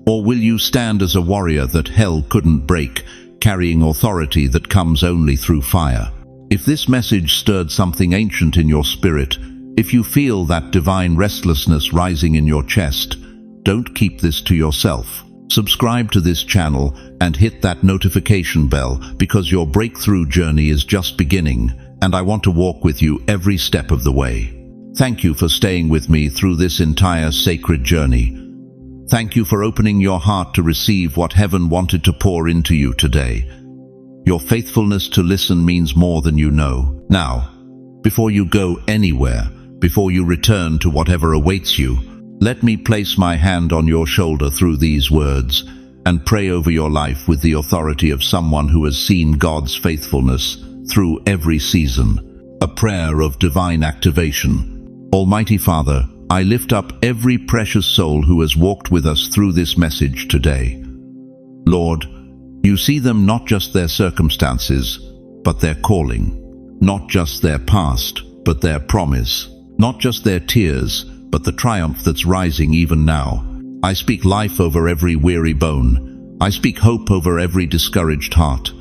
or will you stand as a warrior that hell couldn't break, carrying authority that comes only through fire? If this message stirred something ancient in your spirit, if you feel that divine restlessness rising in your chest, don't keep this to yourself. Subscribe to this channel and hit that notification bell, because your breakthrough journey is just beginning, and I want to walk with you every step of the way. Thank you for staying with me through this entire sacred journey. Thank you for opening your heart to receive what heaven wanted to pour into you today. Your faithfulness to listen means more than you know. Now, before you go anywhere, before you return to whatever awaits you, let me place my hand on your shoulder through these words and pray over your life with the authority of someone who has seen God's faithfulness through every season. A prayer of divine activation. Almighty Father, I lift up every precious soul who has walked with us through this message today. Lord, you see them, not just their circumstances, but their calling. Not just their past, but their promise. Not just their tears, but the triumph that's rising even now. I speak life over every weary bone. I speak hope over every discouraged heart.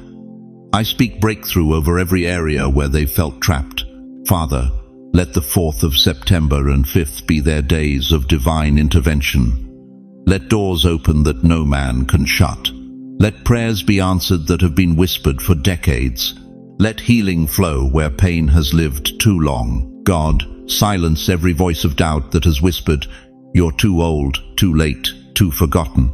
I speak breakthrough over every area where they felt trapped. Father, let the 4th of September and 5th be their days of divine intervention. Let doors open that no man can shut. Let prayers be answered that have been whispered for decades. Let healing flow where pain has lived too long. God, silence every voice of doubt that has whispered, "You're too old, too late, too forgotten."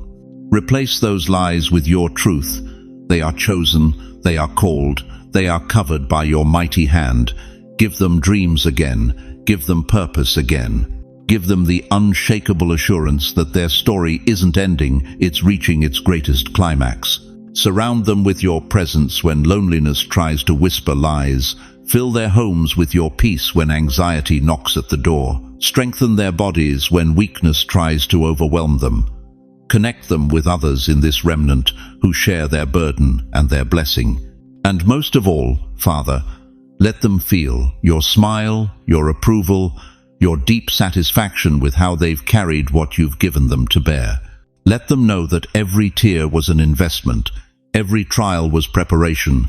Replace those lies with your truth. They are chosen, they are called, they are covered by your mighty hand. Give them dreams again, give them purpose again. Give them the unshakable assurance that their story isn't ending, it's reaching its greatest climax. Surround them with your presence when loneliness tries to whisper lies. Fill their homes with your peace when anxiety knocks at the door. Strengthen their bodies when weakness tries to overwhelm them. Connect them with others in this remnant who share their burden and their blessing. And most of all, Father, let them feel your smile, your approval, your deep satisfaction with how they've carried what you've given them to bear. Let them know that every tear was an investment, every trial was preparation,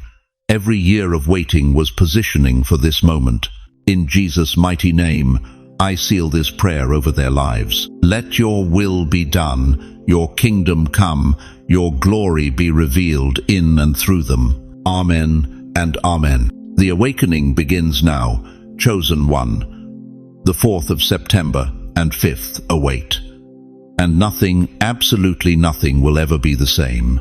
every year of waiting was positioning for this moment. In Jesus' mighty name, I seal this prayer over their lives. Let your will be done, your kingdom come, your glory be revealed in and through them. Amen and Amen. The awakening begins now. Chosen one. The 4th of September and 5th await. And nothing, absolutely nothing, will ever be the same.